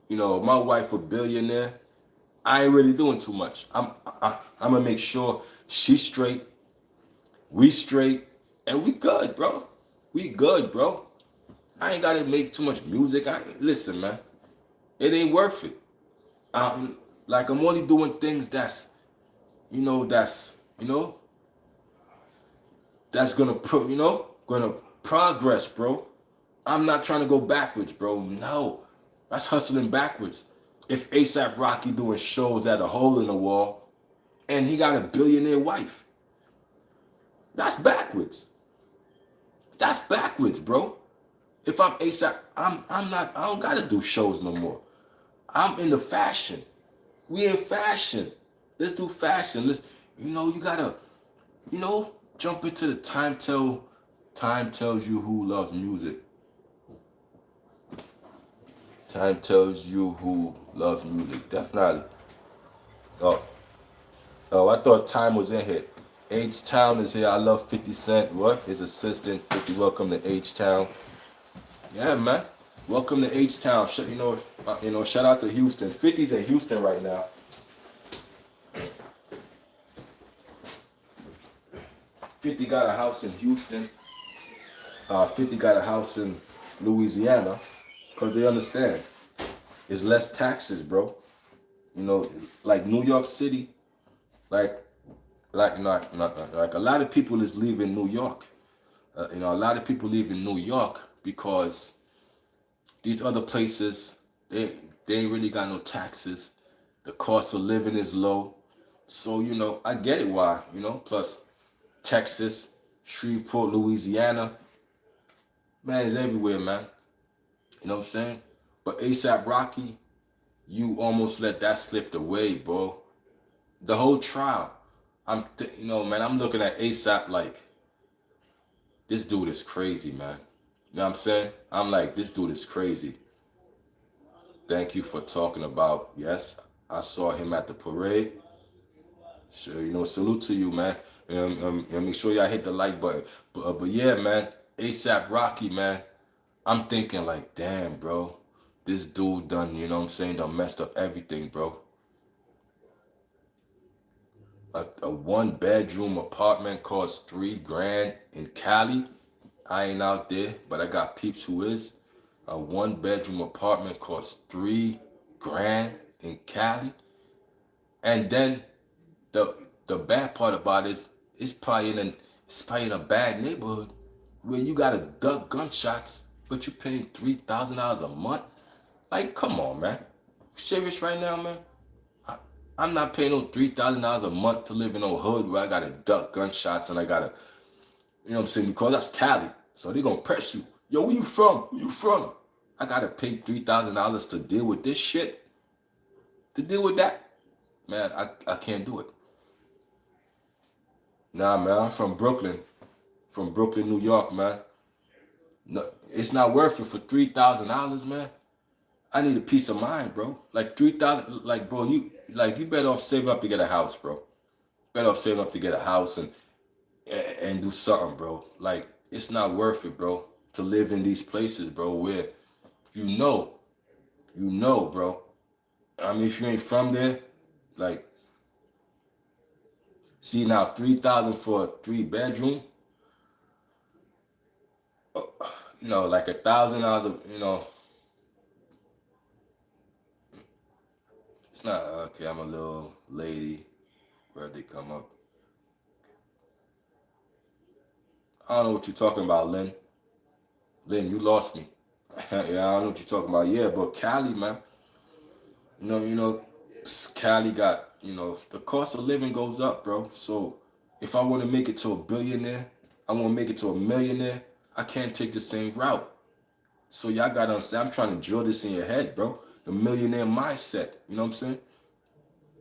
You know, my wife a billionaire. I ain't really doing too much. I'm gonna make sure she's straight, we straight, and we good, bro. We good, bro. I ain't gotta make too much music. Listen, man. It ain't worth it. Like I'm only doing things that's gonna progress, bro. I'm not trying to go backwards, bro. No, that's hustling backwards. If ASAP Rocky doing shows at a hole in the wall, and he got a billionaire wife, that's backwards. That's backwards, bro. If I'm ASAP, I don't gotta do shows no more. I'm into fashion. We in fashion. Let's do fashion. You gotta, jump into the time tells you who loves music. Time tells you who loves music. Definitely. I thought Time was in here. H-Town is here. I love 50 Cent. What? His assistant, 50. Welcome to H-Town. Yeah, man. Welcome to H-Town. Shout out to Houston. 50's in Houston right now. 50 got a house in Houston. 50 got a house in Louisiana. Because they understand. It's less taxes, bro. Like New York City, like a lot of people is leaving New York. A lot of people leave in New York because these other places, they ain't really got no taxes. The cost of living is low. So, I get it why, plus Texas, Shreveport, Louisiana, man, it's everywhere, man. You know what I'm saying? But ASAP Rocky, you almost let that slip away, bro. The whole trial, I'm looking at ASAP like, this dude is crazy, man. You know what I'm saying? I'm like, this dude is crazy. Thank you for talking about, yes, I saw him at the parade. So, salute to you, man. Make sure y'all hit the like button. But yeah, man, ASAP Rocky, man. I'm thinking like, damn, bro. This dude done, done messed up everything, bro. A 1-bedroom apartment costs $3,000 in Cali. I ain't out there, but I got peeps who is. A 1-bedroom apartment costs $3,000 in Cali. And then the bad part about it, it's probably in a bad neighborhood where you gotta duck gunshots, but you paying $3,000 a month. Like, come on, man. You serious right now, man? I'm not paying no $3,000 a month to live in no hood where I gotta duck gunshots and I gotta, you know what I'm saying? Because that's Cali. So they gonna press you. Yo, where you from? Where you from? I gotta pay $3,000 to deal with this shit. To deal with that. Man, I can't do it. Nah, man, I'm from Brooklyn. From Brooklyn, New York, man. No, it's not worth it for $3,000, man. I need a peace of mind, bro. Like 3,000, like bro, you better off saving up to get a house, bro. Better off saving up to get a house and do something, bro. Like it's not worth it, bro, to live in these places, bro, where you know, bro. I mean, if you ain't from there, like, see now, 3,000 for a 3 bedroom, uh, like $1,000 of, it's not okay. I'm a little lady. Where they come up? I don't know what you're talking about, Lynn. Lynn, you lost me. Yeah, I don't know what you're talking about. Yeah, but Cali, man. You know, Cali got, the cost of living goes up, bro. So if I want to make it to a billionaire, I want to make it to a millionaire, I can't take the same route. So y'all gotta understand, I'm trying to drill this in your head, bro. The millionaire mindset. You know what I'm saying?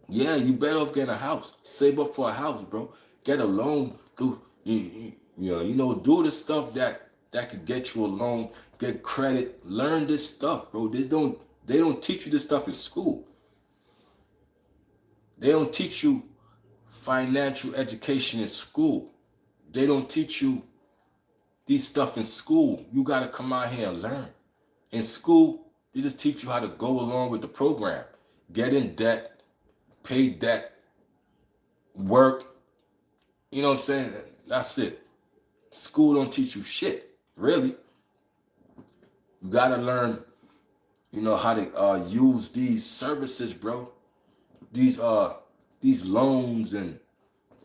Yeah, you better off getting a house. Save up for a house, bro. Get a loan through do the stuff that could get you a loan, get credit, learn this stuff, bro. They don't teach you this stuff in school. They don't teach you financial education in school. They don't teach you these stuff in school. You gotta come out here and learn. In school, they just teach you how to go along with the program. Get in debt, pay debt, work. You know what I'm saying? That's it. School don't teach you shit, really. You gotta learn, how to use these services, bro. These these loans and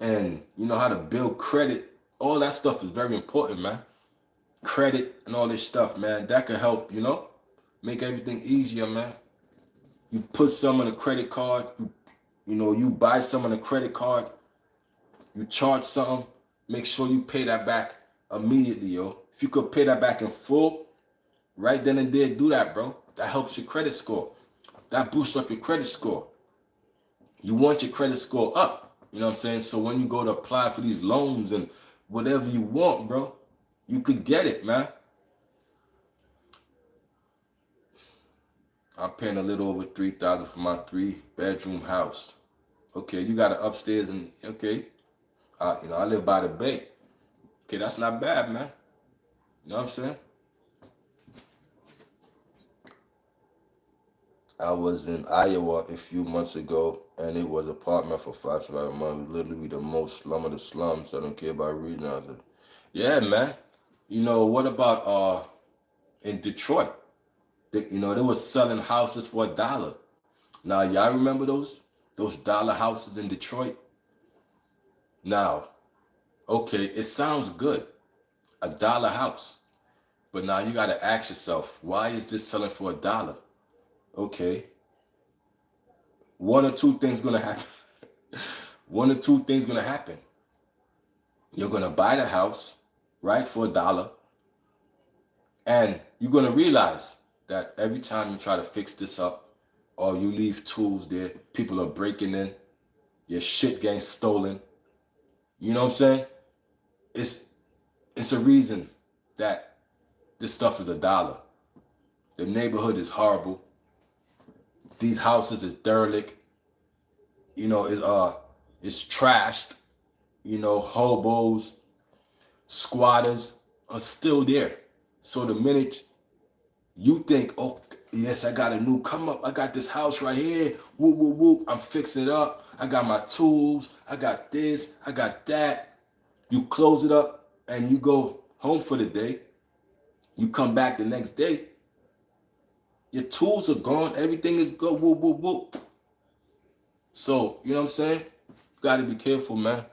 how to build credit. All that stuff is very important, man. Credit and all this stuff, man. That could help, make everything easier, man. You put some on a credit card, you buy some on a credit card, you charge something, make sure you pay that back immediately, yo. If you could pay that back in full, right then and there, do that, bro. That helps your credit score. That boosts up your credit score. You want your credit score up. You know what I'm saying? So when you go to apply for these loans and whatever you want, bro, you could get it, man. I'm paying a little over 3,000 for my 3 bedroom house. Okay, you got an upstairs and okay. I live by the bay. Okay, that's not bad, man. You know what I'm saying? I was in Iowa a few months ago, and it was apartment for $5 a month. Literally the most slum of the slums. I don't care about region. I said, yeah, man. What about in Detroit? They were selling houses for $1. Now, y'all remember those dollar houses in Detroit? Now, okay, it sounds good, $1 house, but now you got to ask yourself, why is this selling for $1? Okay, one or two things gonna happen. One or two things gonna happen. You're gonna buy the house, right, for $1, and you're gonna realize that every time you try to fix this up, or you leave tools there, people are breaking in, your shit getting stolen. You know what I'm saying? It's it's a reason that this stuff is $1. The neighborhood is horrible. These houses is derelict. It's trashed. Hobos, squatters are still there. So the minute you think, oh yes, I got a new come up, I got this house right here, whoop whoop whoop, I'm fixing it up, I got my tools, I got this, I got that. You close it up and you go home for the day. You come back the next day, your tools are gone, everything is good, whoop whoop whoop. So, you know what I'm saying? You gotta be careful, man.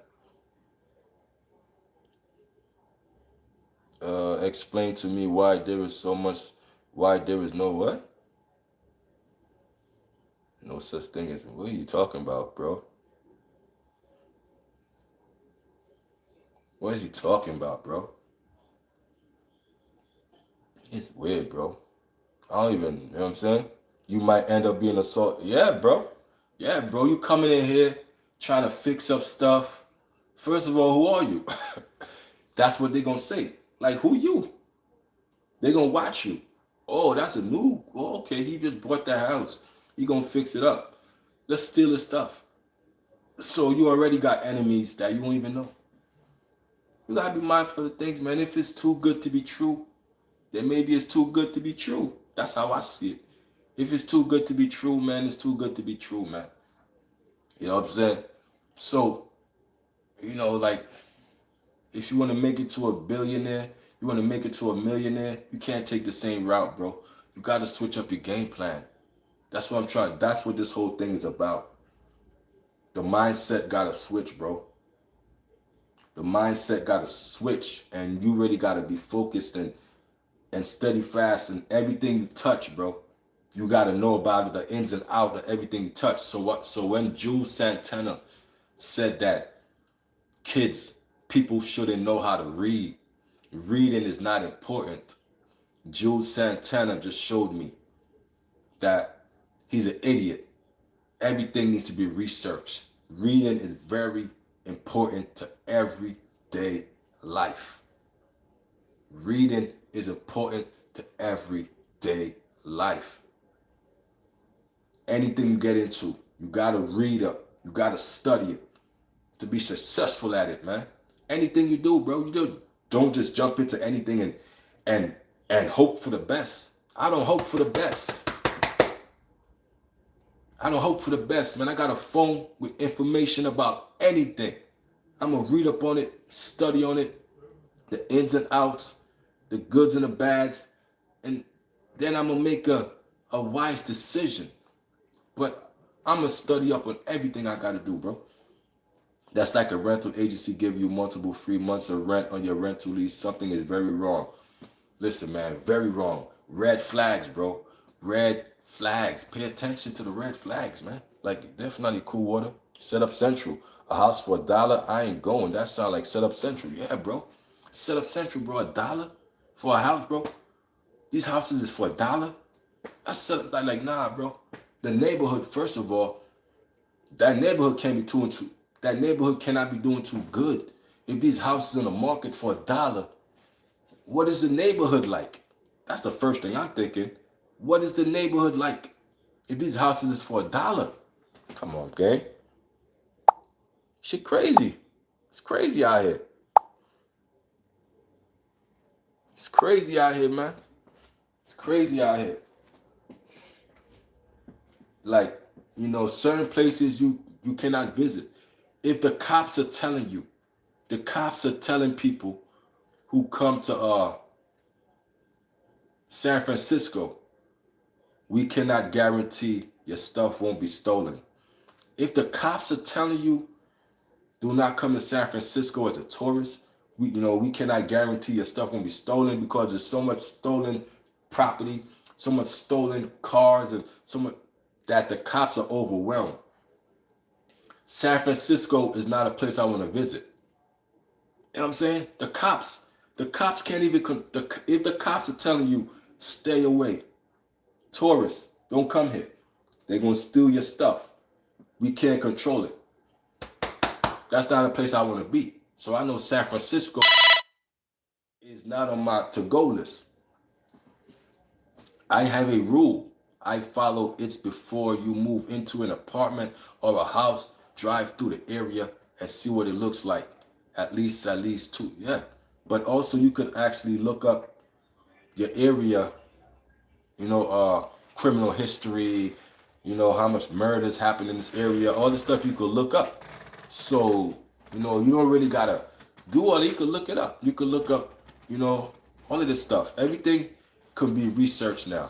Explain to me why there is no what? No such thing as, what are you talking about, bro? What is he talking about, bro? It's weird, bro. I don't even, you know what I'm saying? You might end up being assaulted. Yeah, bro. Yeah, bro. You coming in here trying to fix up stuff. First of all, who are you? That's what they're going to say. Like, who you? They're going to watch you. Oh, that's a new. Oh, okay, he just bought that house. He going to fix it up. Let's steal his stuff. So you already got enemies that you won't even know. You got to be mindful of the things, man. If it's too good to be true, then maybe it's too good to be true. That's how I see it. If it's too good to be true, man, it's too good to be true, man. You know what I'm saying? So, like, if you want to make it to a billionaire, you want to make it to a millionaire, you can't take the same route, bro. You got to switch up your game plan. That's what I'm trying. That's what this whole thing is about. The mindset got to switch, bro. The mindset got to switch, and you really got to be focused and steady fast in everything you touch, bro. You got to know about it, the ins and outs of everything you touch. So when Jules Santana said that people shouldn't know how to read, reading is not important, Jules Santana just showed me that he's an idiot. Everything needs to be researched. Reading is very important to everyday life. Reading is important to everyday life. Anything you get into, you gotta read up. You gotta study it to be successful at it, man. Anything you do, bro, don't just jump into anything and hope for the best. I don't hope for the best. I don't hope for the best, man. I got a phone with information about anything. I'm gonna read up on it, study on it, the ins and outs, the goods and the bads, and then I'm gonna make a wise decision. But I'm gonna study up on everything I gotta do, bro. That's like a rental agency give you multiple free months of rent on your rental lease. Something is very wrong. Listen, man, very wrong. Red flags, bro. Red flags. Pay attention to the red flags, man. Like, definitely Cool Water. Set Up Central. A house for $1. I ain't going. That sound like Set Up Central. Yeah, bro. Set Up Central, bro. $1 for a house, bro. These houses is for $1. I set up like, nah, bro. The neighborhood, first of all, that neighborhood can't be too. That neighborhood cannot be doing too good. If these houses in the market for $1, what is the neighborhood like? That's the first thing I'm thinking. What is the neighborhood like? If these houses is for $1, come on, gang. Shit crazy. It's crazy out here. It's crazy out here, man. It's crazy out here. Like, certain places you cannot visit. If the cops are telling you, the cops are telling people who come to San Francisco, we cannot guarantee your stuff won't be stolen. If the cops are telling you, do not come to San Francisco as a tourist, we cannot guarantee your stuff won't be stolen because there's so much stolen property, so much stolen cars, and so much that the cops are overwhelmed. San Francisco is not a place I want to visit. You know what I'm saying? The cops can't even, if the cops are telling you, stay away, tourists, don't come here, they're going to steal your stuff. We can't control it. That's not a place I want to be. So I know San Francisco is not on my to-go list. I have a rule. I follow it before you move into an apartment or a house. Drive through the area and see what it looks like. At least two. Yeah. But also you could actually look up your area, criminal history, how much murders happen in this area, all this stuff you could look up. So, you don't really gotta do all that. You could look it up. You could look up, all of this stuff. Everything could be researched now.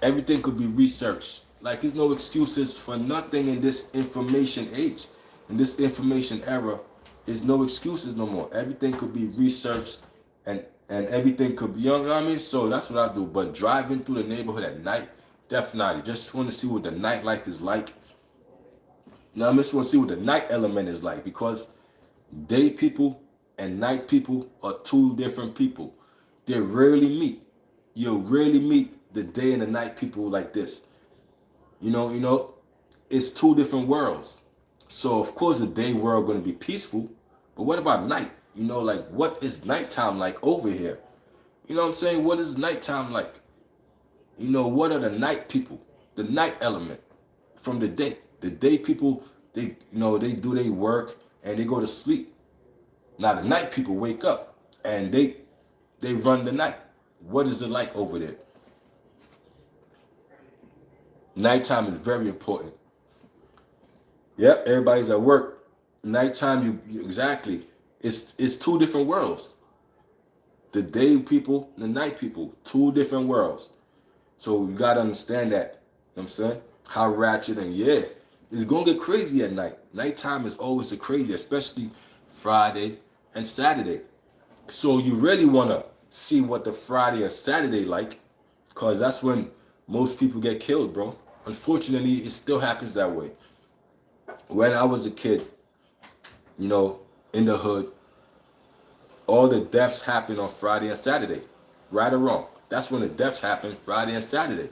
Everything could be researched. Like, there's no excuses for nothing in this information age. In this information era, there's no excuses no more. Everything could be researched and everything could be, you know what I mean? So that's what I do. But driving through the neighborhood at night, Definitely. Just want to see what the nightlife is like. Now I just want to see what the night element is like, because day people and night people are two different people. They rarely meet. You'll rarely meet the day and the night people like this. It's two different worlds. So of course the day world gonna be peaceful, but what about night? Like what is nighttime like over here? You know what I'm saying? What is nighttime like? What are the night people? The night element from the day. The day people, they do their work and they go to sleep. Now the night people wake up and they run the night. What is it like over there? Nighttime is very important. Yep, everybody's at work. Nighttime, you exactly. It's two different worlds. The day people, the night people, two different worlds. So you gotta understand that. You know what I'm saying? How ratchet, and yeah, it's gonna get crazy at night. Nighttime is always the crazy, especially Friday and Saturday. So you really wanna see what the Friday and Saturday like, cause that's when most people get killed, bro. Unfortunately, it still happens that way. When I was a kid, in the hood, all the deaths happen on Friday and Saturday. Right or wrong. That's when the deaths happen, Friday and Saturday.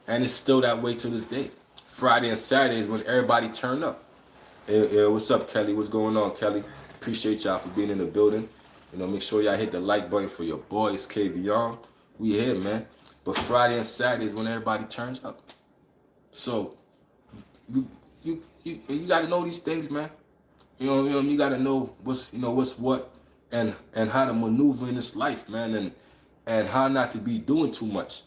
And it's still that way to this day. Friday and Saturday is when everybody turn up. Hey, what's up, Kelly? What's going on, Kelly? Appreciate y'all for being in the building. Make sure y'all hit the like button for your boys, KV We here, man. But Friday and Saturday is when everybody turns up. So you got to know these things, man. You got to know what's what, and how to maneuver in this life, man, and how not to be doing too much.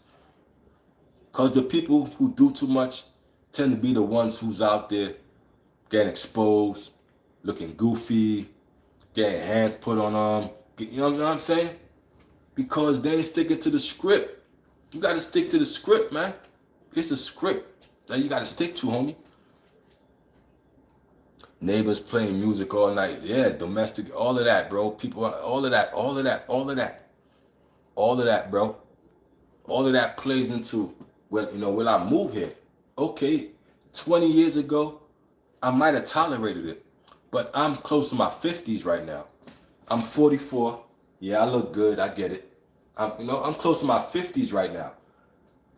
Cause the people who do too much tend to be the ones who's out there getting exposed, looking goofy, getting hands put on them. You know what I'm saying? Because they ain't sticking to the script. You got to stick to the script, man. It's a script that you got to stick to, homie. Neighbors playing music all night. Yeah, domestic, all of that, bro. People, all of that, all of that, all of that. All of that, bro. All of that plays into, will I move here? Okay, 20 years ago, I might have tolerated it. But I'm close to my 50s right now. I'm 44. Yeah, I look good. I get it. I'm close to my 50s right now.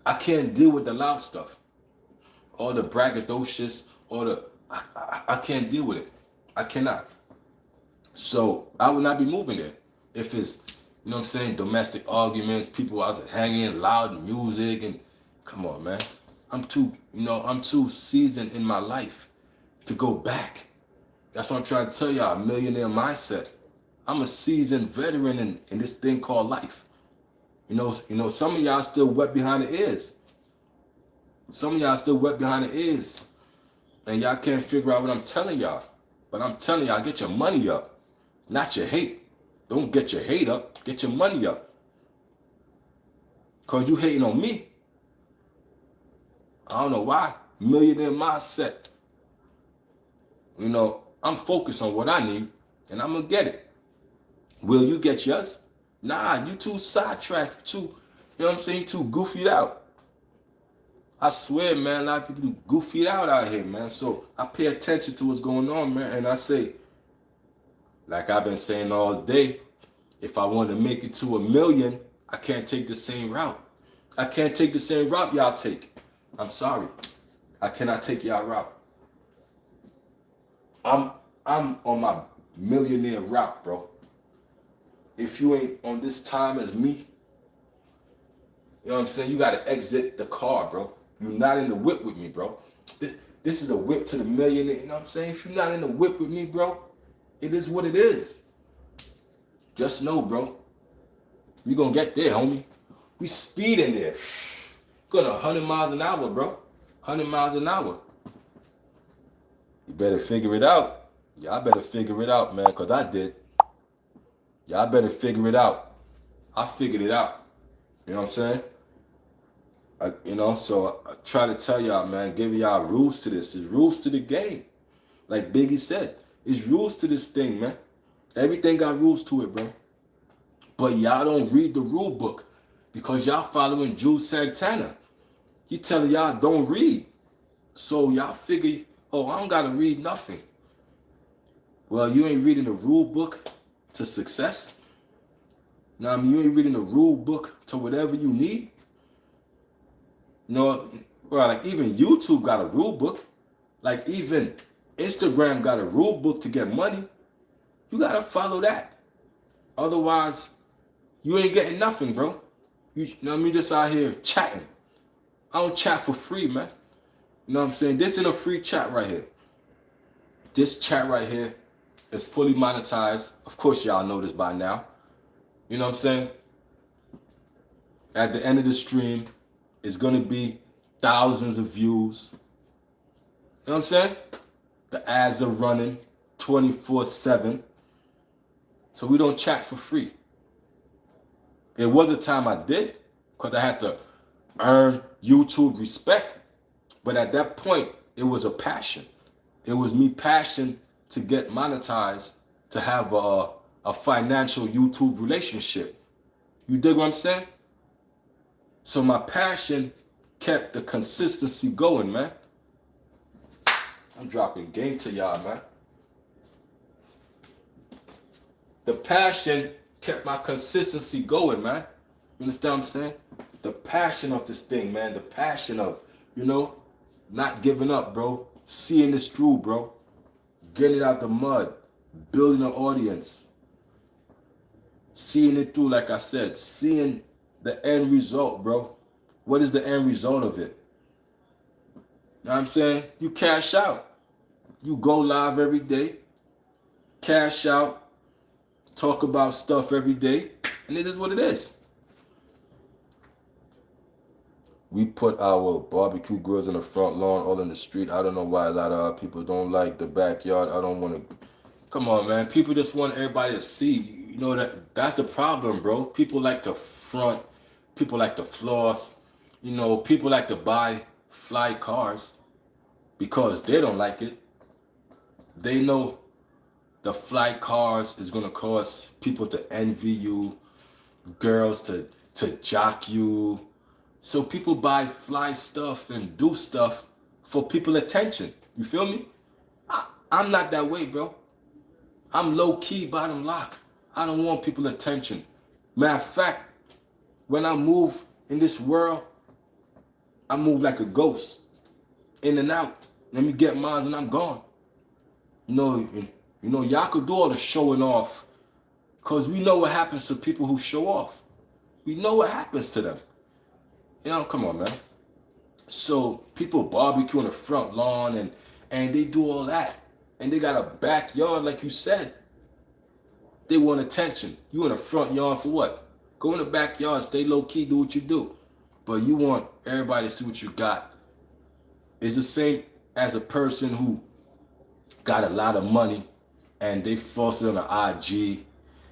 I can't deal with the loud stuff. All the braggadocious, I can't deal with it. I cannot. So I would not be moving there. If it's, domestic arguments, people out hanging, loud music, and come on, man. I'm too seasoned in my life to go back. That's what I'm trying to tell y'all, millionaire mindset. I'm a seasoned veteran in this thing called life. Some of y'all still wet behind the ears. Some of y'all still wet behind the ears. And y'all can't figure out what I'm telling y'all. But I'm telling y'all, get your money up. Not your hate. Don't get your hate up. Get your money up. Because you hating on me. I don't know why. Millionaire mindset. I'm focused on what I need, and I'm going to get it. Will you get yours? Nah, you too sidetracked. You too goofied out. I swear, man, a lot of people do goofy out here, man. So I pay attention to what's going on, man. And I say, like I've been saying all day, if I want to make it to 1 million, I can't take the same route. I can't take the same route y'all take. I'm sorry. I cannot take y'all route. I'm on my millionaire route, bro. If you ain't on this time as me, you know what I'm saying? You got to exit the car, bro. You're not in the whip with me, bro. This is a whip to the millionaire. You know what I'm saying? If you're not in the whip with me, bro, it is what it is. Just know, bro. We gonna get there, homie. We speeding there. Going 100 miles an hour, bro. 100 miles an hour. You better figure it out. Y'all better figure it out, man, because I did. Y'all better figure it out. I figured it out. You know what I'm saying? So I try to tell y'all, man, give y'all rules to this. There's rules to the game. Like Biggie said, there's rules to this thing, man. Everything got rules to it, bro. But y'all don't read the rule book because y'all following Jules Santana. He telling y'all don't read. So y'all figure, oh, I don't gotta read nothing. Well, you ain't reading the rule book to success. Now, I mean, you ain't reading the rule book to whatever you need. You know, well, like even YouTube got a rule book. Like even Instagram got a rule book to get money. You gotta follow that. Otherwise, you ain't getting nothing, bro. You know what I mean? Just out here chatting. I don't chat for free, man. You know what I'm saying? This ain't a free chat right here. This chat right here is fully monetized. Of course, y'all know this by now. You know what I'm saying? At the end of the stream, it's gonna be thousands of views. You know what I'm saying? The ads are running 24/7. So we don't chat for free. There was a time I did, because I had to earn YouTube respect. But at that point, it was a passion. It was me passion to get monetized, to have a financial YouTube relationship. You dig what I'm saying? So my passion kept the consistency going, man. I'm dropping game to y'all, man. The passion kept my consistency going, man. You understand what I'm saying? The passion of this thing, man. The passion of, you know, not giving up, bro. Seeing this through, bro. Getting it out the mud. Building an audience. Seeing it through, like I said. Seeing the end result, bro. What is the end result of it? You know what I'm saying? You cash out. You go live every day. Cash out. Talk about stuff every day. And it is what it is. We put our barbecue grills in the front lawn, all in the street. I don't know why a lot of people don't like the backyard. I don't want to. Come on, man. People just want everybody to see. You know, that's the problem, bro. People like to front. People like to floss. You know, people like to buy fly cars because they don't like it. They know the fly cars is going to cause people to envy you, girls to jock you. So people buy fly stuff and do stuff for people attention. You feel me? I'm not that way, bro. I'm low key, bottom lock. I don't want people attention. Matter of fact, when I move in this world, I move like a ghost, in and out. Let me get mine and I'm gone. You know, y'all could do all the showing off, because we know what happens to people who show off. We know what happens to them. You know, come on, man. So people barbecue on the front lawn and they do all that. And they got a backyard, like you said. They want attention. You in the front yard for what? Go in the backyard, stay low key, do what you do. But you want everybody to see what you got. It's the same as a person who got a lot of money and they floss it on the IG.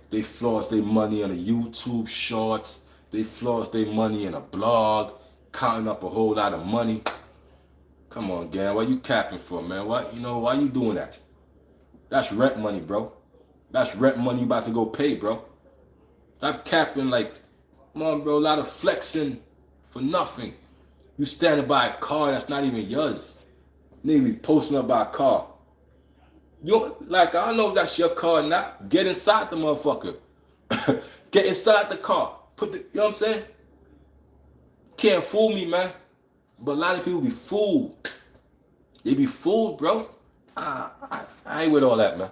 They floss their money on the YouTube shorts. They floss their money in a blog, counting up a whole lot of money. Come on, gang, what you capping for, man? Why you doing that? That's rent money, bro. That's rent money you about to go pay, bro. Stop capping like, come on, bro, a lot of flexing for nothing. You standing by a car that's not even yours. Nigga be posting up by a car. You like, I don't know if that's your car or not. Get inside the motherfucker. Get inside the car. You know what I'm saying? Can't fool me, man. But a lot of people be fooled. They be fooled, bro. I ain't with all that, man.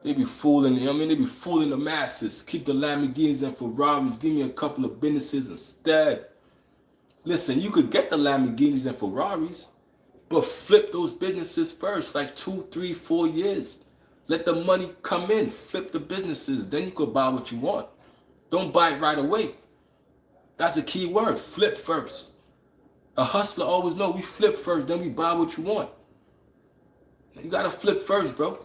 They be fooling, you know what I mean? They be fooling the masses. Keep the Lamborghinis and Ferraris. Give me a couple of businesses instead. Listen, you could get the Lamborghinis and Ferraris, but flip those businesses first, like 2, 3, 4 years. Let the money come in. Flip the businesses. Then you could buy what you want. Don't buy it right away. That's a key word. Flip first. A hustler always know we flip first, then we buy what you want. You gotta flip first, bro.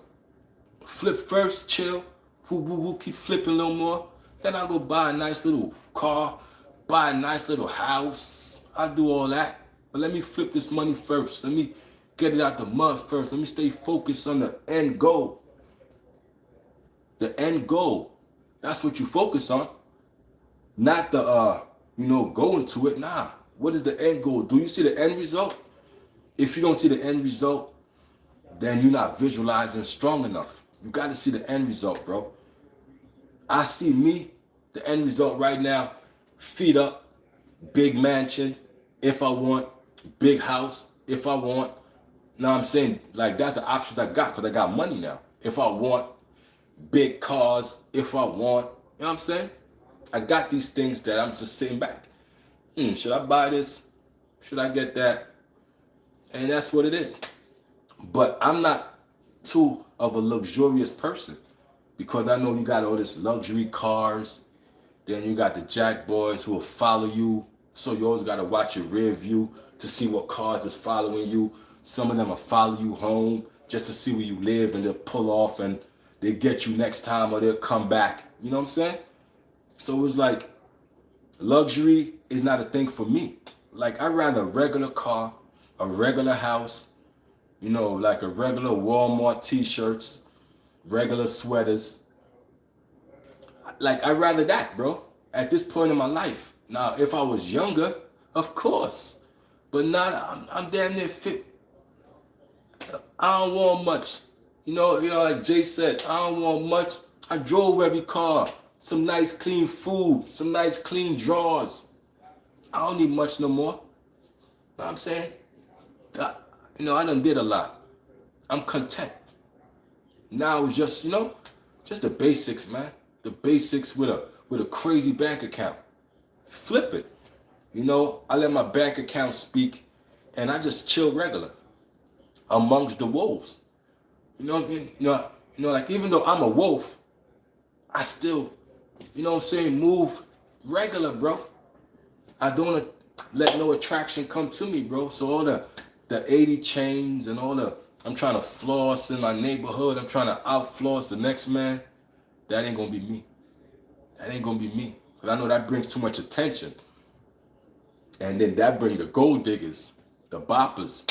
Flip first, chill. Keep flipping a little more. Then I'll go buy a nice little car, buy a nice little house. I'll do all that. But let me flip this money first. Let me get it out the mud first. Let me stay focused on the end goal. The end goal. That's what you focus on. Not the, going to it. Nah. What is the end goal? Do you see the end result? If you don't see the end result, then you're not visualizing strong enough. You got to see the end result, bro. I see me, the end result right now, feet up, big mansion, if I want, big house, if I want. Now I'm saying, like, that's the options I got because I got money now. If I want, big cars, if I want, you know what I'm saying? I got these things that I'm just sitting back. Should I buy this? Should I get that? And that's what it is. But I'm not too of a luxurious person because I know you got all this luxury cars. Then you got the jack boys who will follow you. So you always got to watch your rear view to see what cars is following you. Some of them will follow you home just to see where you live, and they'll pull off and they get you next time, or they'll come back. You know what I'm saying? So it's like luxury is not a thing for me. Like, I'd rather a regular car, a regular house, you know, like a regular Walmart t-shirts, regular sweaters. Like, I'd rather that, bro, at this point in my life. Now, if I was younger, of course. But not, I'm damn near fit. I don't want much. You know, like Jay said, I don't want much. I drove every car. Some nice clean food. Some nice clean drawers. I don't need much no more. You know what I'm saying? You know, I done did a lot. I'm content. Now it's just, you know, just the basics, man. The basics with a crazy bank account. Flip it. You know, I let my bank account speak, and I just chill regular amongst the wolves. You know what I mean? You know, like, even though I'm a wolf, I still, you know what I'm saying, move regular, bro. I don't want to let no attraction come to me, bro. So all the 80 chains and all I'm trying to floss in my neighborhood. I'm trying to outfloss the next man. That ain't going to be me. That ain't going to be me. Because I know that brings too much attention. And then that brings the gold diggers, the boppers,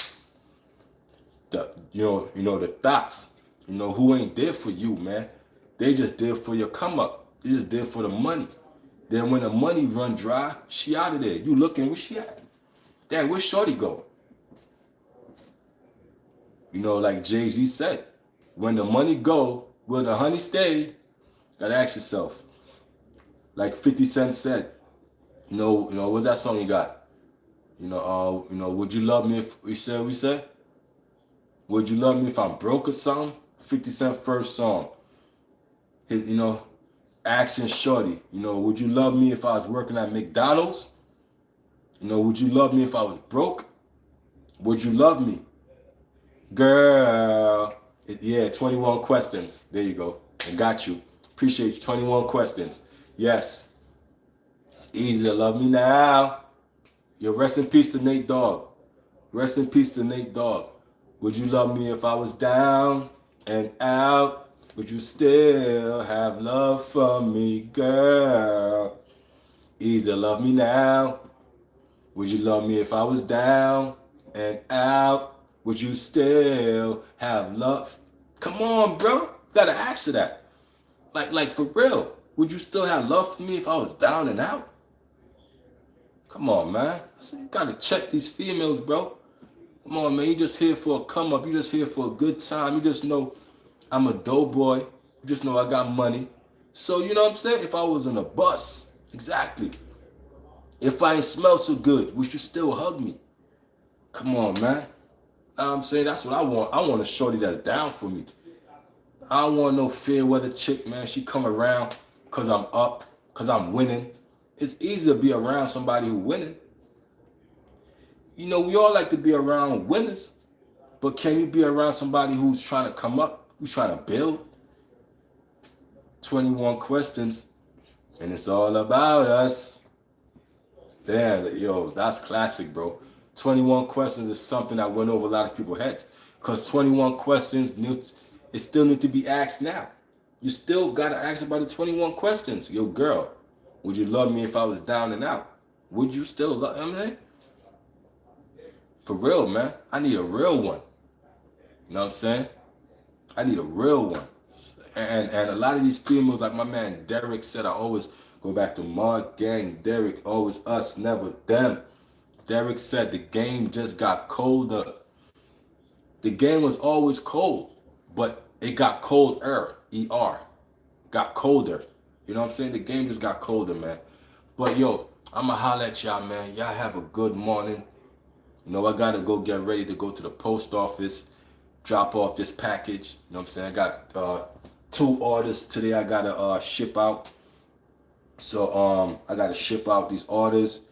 the thoughts, who ain't there for you, man. They just there for your come up. They just there for the money. Then when the money run dry, she out of there. You looking, where she at? Dad, where Shorty go? You know, like Jay-Z said, when the money go, will the honey stay? Gotta ask yourself. Like 50 Cent said, what's that song you got? Would you love me if we said? Would you love me if I'm broke or something? 50 Cent first song. His, asking Shorty, would you love me if I was working at McDonald's? Would you love me if I was broke? Would you love me? Girl. Yeah, 21 questions. There you go. I got you. Appreciate you. 21 questions. Yes. It's easy to love me now. Yo, rest in peace to Nate Dogg. Rest in peace to Nate Dogg. Would you love me if I was down and out? Would you still have love for me, girl? Easy to love me now. Would you love me if I was down and out? Would you still have love? Come on, bro. You gotta answer that. Like for real. Would you still have love for me if I was down and out? Come on, man. I said, you gotta check these females, bro. Come on, man. You just here for a come up. You just here for a good time. You just know I'm a dope boy. You just know I got money. So, you know what I'm saying? If I was in a bus, exactly. If I ain't smell so good, would you still hug me? Come on, man. You know what I'm saying? That's what I want. I want a shorty that's down for me. I don't want no fair weather chick, man. She come around because I'm up, because I'm winning. It's easy to be around somebody who's winning. We all like to be around winners. But can you be around somebody who's trying to come up, who's trying to build? 21 questions, and it's all about us. Damn, yo, that's classic, bro. 21 questions is something that went over a lot of people's heads. Because 21 questions, it still need to be asked now. You still got to ask about the 21 questions. Yo, girl, would you love me if I was down and out? Would you still love me? For real, man. I need a real one. You know what I'm saying? I need a real one. And a lot of these females, like my man Derek said, I always go back to Mark, gang, Derek, always us, never them. Derek said the game just got colder. The game was always cold, but it got colder. ER. Got colder. You know what I'm saying? The game just got colder, man. But yo, I'ma holler at y'all, man. Y'all have a good morning. You know, I gotta go get ready to go to the post office, drop off this package. You know what I'm saying? I got 2 orders today I gotta ship out. So I gotta ship out these orders.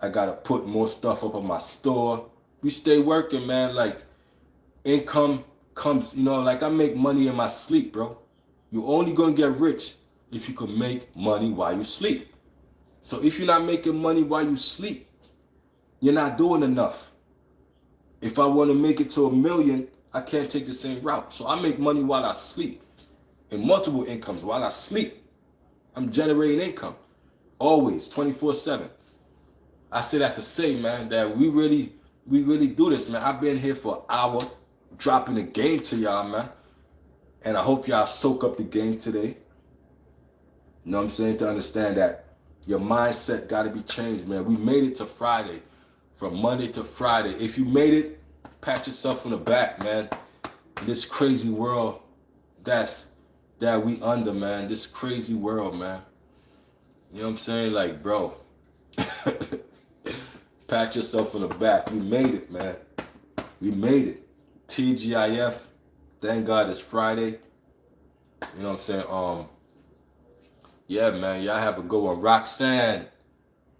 I gotta put more stuff up on my store. We stay working, man. Like income comes, you know, like I make money in my sleep, bro. You're only gonna get rich if you can make money while you sleep. So if you're not making money while you sleep, you're not doing enough. If I want to make it to $1 million, I can't take the same route. So I make money while I sleep. In multiple incomes while I sleep. I'm generating income. Always, 24/7. I say that to say, man, that we really do this, man. I've been here for an hour, dropping the game to y'all, man. And I hope y'all soak up the game today. You know what I'm saying? To understand that your mindset got to be changed, man. We made it to Friday. From Monday to Friday. If you made it, pat yourself on the back, man. In this crazy world that we under, man. This crazy world, man. You know what I'm saying? Like, bro. Pat yourself on the back. We made it, man. We made it. TGIF. Thank God it's Friday. You know what I'm saying? Yeah, man. Y'all have a good one. Roxanne.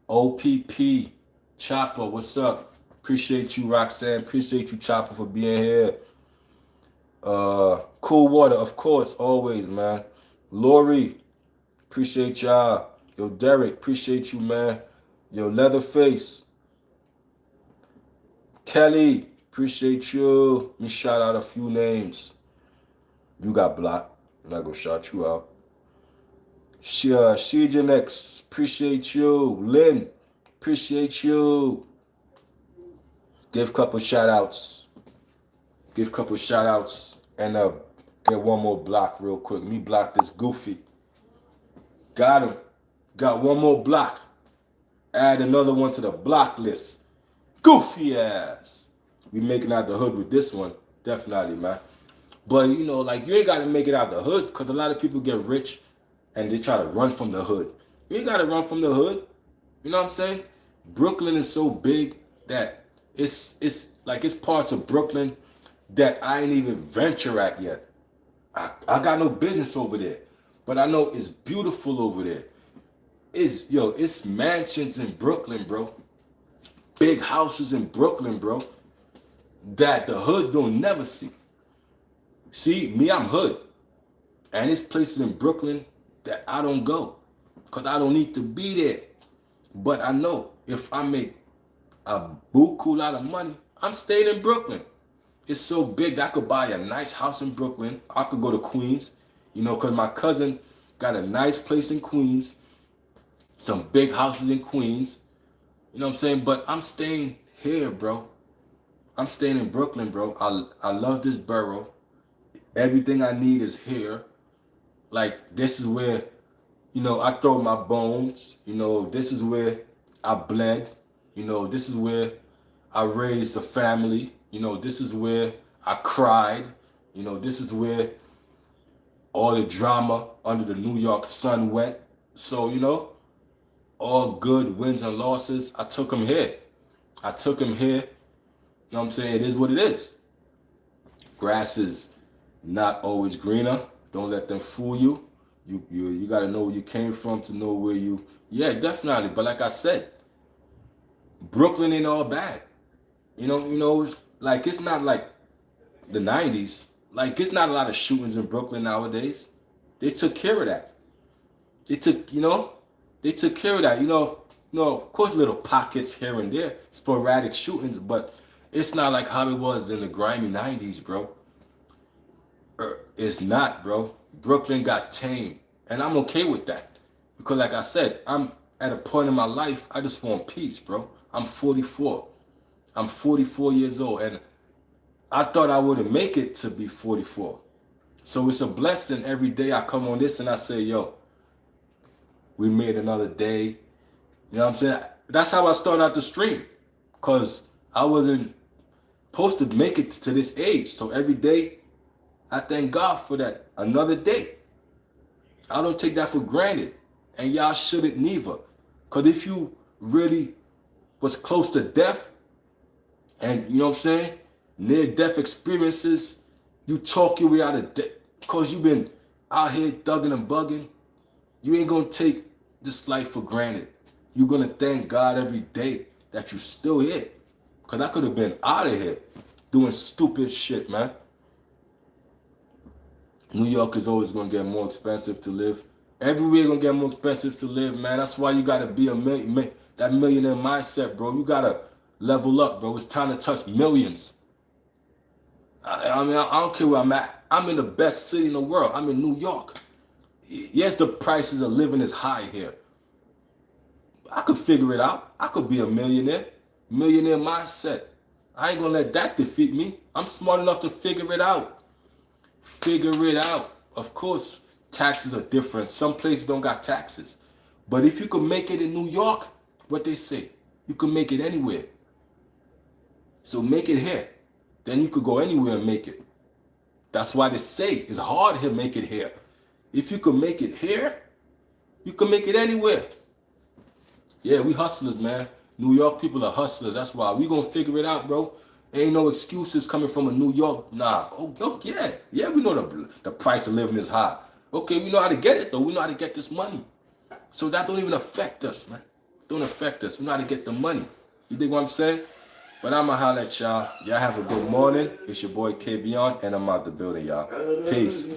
OPP. Chopper, what's up? Appreciate you, Roxanne. Appreciate you, Chopper, for being here. Cool Water, of course, always, man. Lori, appreciate y'all. Yo, Derek, appreciate you, man. Yo, Leatherface. Kelly, appreciate you. Let me shout out a few names. You got blocked. I'm not gonna shout you out. Shejanex, appreciate you. Lynn, appreciate you. Give a couple shout outs. And get one more block real quick. Let me block this goofy. Got him. Got one more block. Add another one to the block list. Goofy ass. We making out the hood with this one. Definitely, man. But you know, like you ain't gotta make it out the hood, because a lot of people get rich and they try to run from the hood. You ain't gotta run from the hood. You know what I'm saying? Brooklyn is so big that it's like it's parts of Brooklyn that I ain't even venture at yet. I got no business over there. But I know it's beautiful over there. It's mansions in Brooklyn, bro. Big houses in Brooklyn, bro. That the hood don't never see. See, me, I'm hood. And it's places in Brooklyn that I don't go. Because I don't need to be there. But I know if I make a buku lot of money, I'm staying in Brooklyn. It's so big that I could buy a nice house in Brooklyn. I could go to Queens, you know, because my cousin got a nice place in Queens, some big houses in Queens. You know what I'm saying? But I'm staying here, bro. I'm staying in Brooklyn, bro. I love this borough. Everything I need is here. Like, this is where, you know, I throw my bones. You know, this is where I bled. You know, this is where I raised a family. You know, this is where I cried. You know, this is where all the drama under the New York sun went. So, you know, all good wins and losses, I took them here. You know what I'm saying? It is what it is. Grass is not always greener. Don't let them fool you. You got to know where you came from to know where you... Yeah, definitely. But like I said, Brooklyn ain't all bad. You know, like it's not like the 90s. Like it's not a lot of shootings in Brooklyn nowadays. They took care of that. They took care of that. You know, of course little pockets here and there, sporadic shootings, but it's not like how it was in the grimy 90s, bro. It's not, bro. Brooklyn got tamed. And I'm okay with that. Because like I said, I'm at a point in my life, I just want peace, bro. I'm 44. I'm 44 years old. And I thought I wouldn't make it to be 44. So it's a blessing every day I come on this and I say, yo, we made another day. You know what I'm saying? That's how I start out the stream. because I wasn't supposed to make it to this age. So every day, I thank God for that. Another day. I don't take that for granted. And y'all shouldn't neither. Because if you really was close to death, and you know what I'm saying, near-death experiences, you talk your way out of death because you've been out here thugging and bugging, you ain't going to take this life for granted. You're going to thank God every day that you're still here. Because I could have been out of here doing stupid shit, man. New York is always going to get more expensive to live. Everywhere going to get more expensive to live, man. That's why you got to be that millionaire mindset, bro. You got to level up, bro. It's time to touch millions. I mean, I don't care where I'm at. I'm in the best city in the world. I'm in New York. Yes, the prices of living is high here. I could figure it out. I could be a millionaire. Millionaire mindset. I ain't gonna let that defeat me. I'm smart enough to figure it out. Figure it out. Of course, taxes are different. Some places don't got taxes. But if you can make it in New York, what they say, you can make it anywhere. So make it here. Then you could go anywhere and make it. That's why they say it's hard to make it here. If you can make it here, you can make it anywhere. Yeah, we hustlers, man. New York people are hustlers. That's why we gonna figure it out, bro. Ain't no excuses coming from a New York. Nah. Oh yeah. Yeah, we know the price of living is high. Okay, we know how to get it though. We know how to get this money. So that don't even affect us, man. Don't affect us. We know how to get the money. You dig what I'm saying? But I'ma holler at y'all. Y'all have a good morning. It's your boy KVon, and I'm out the building, y'all. Peace.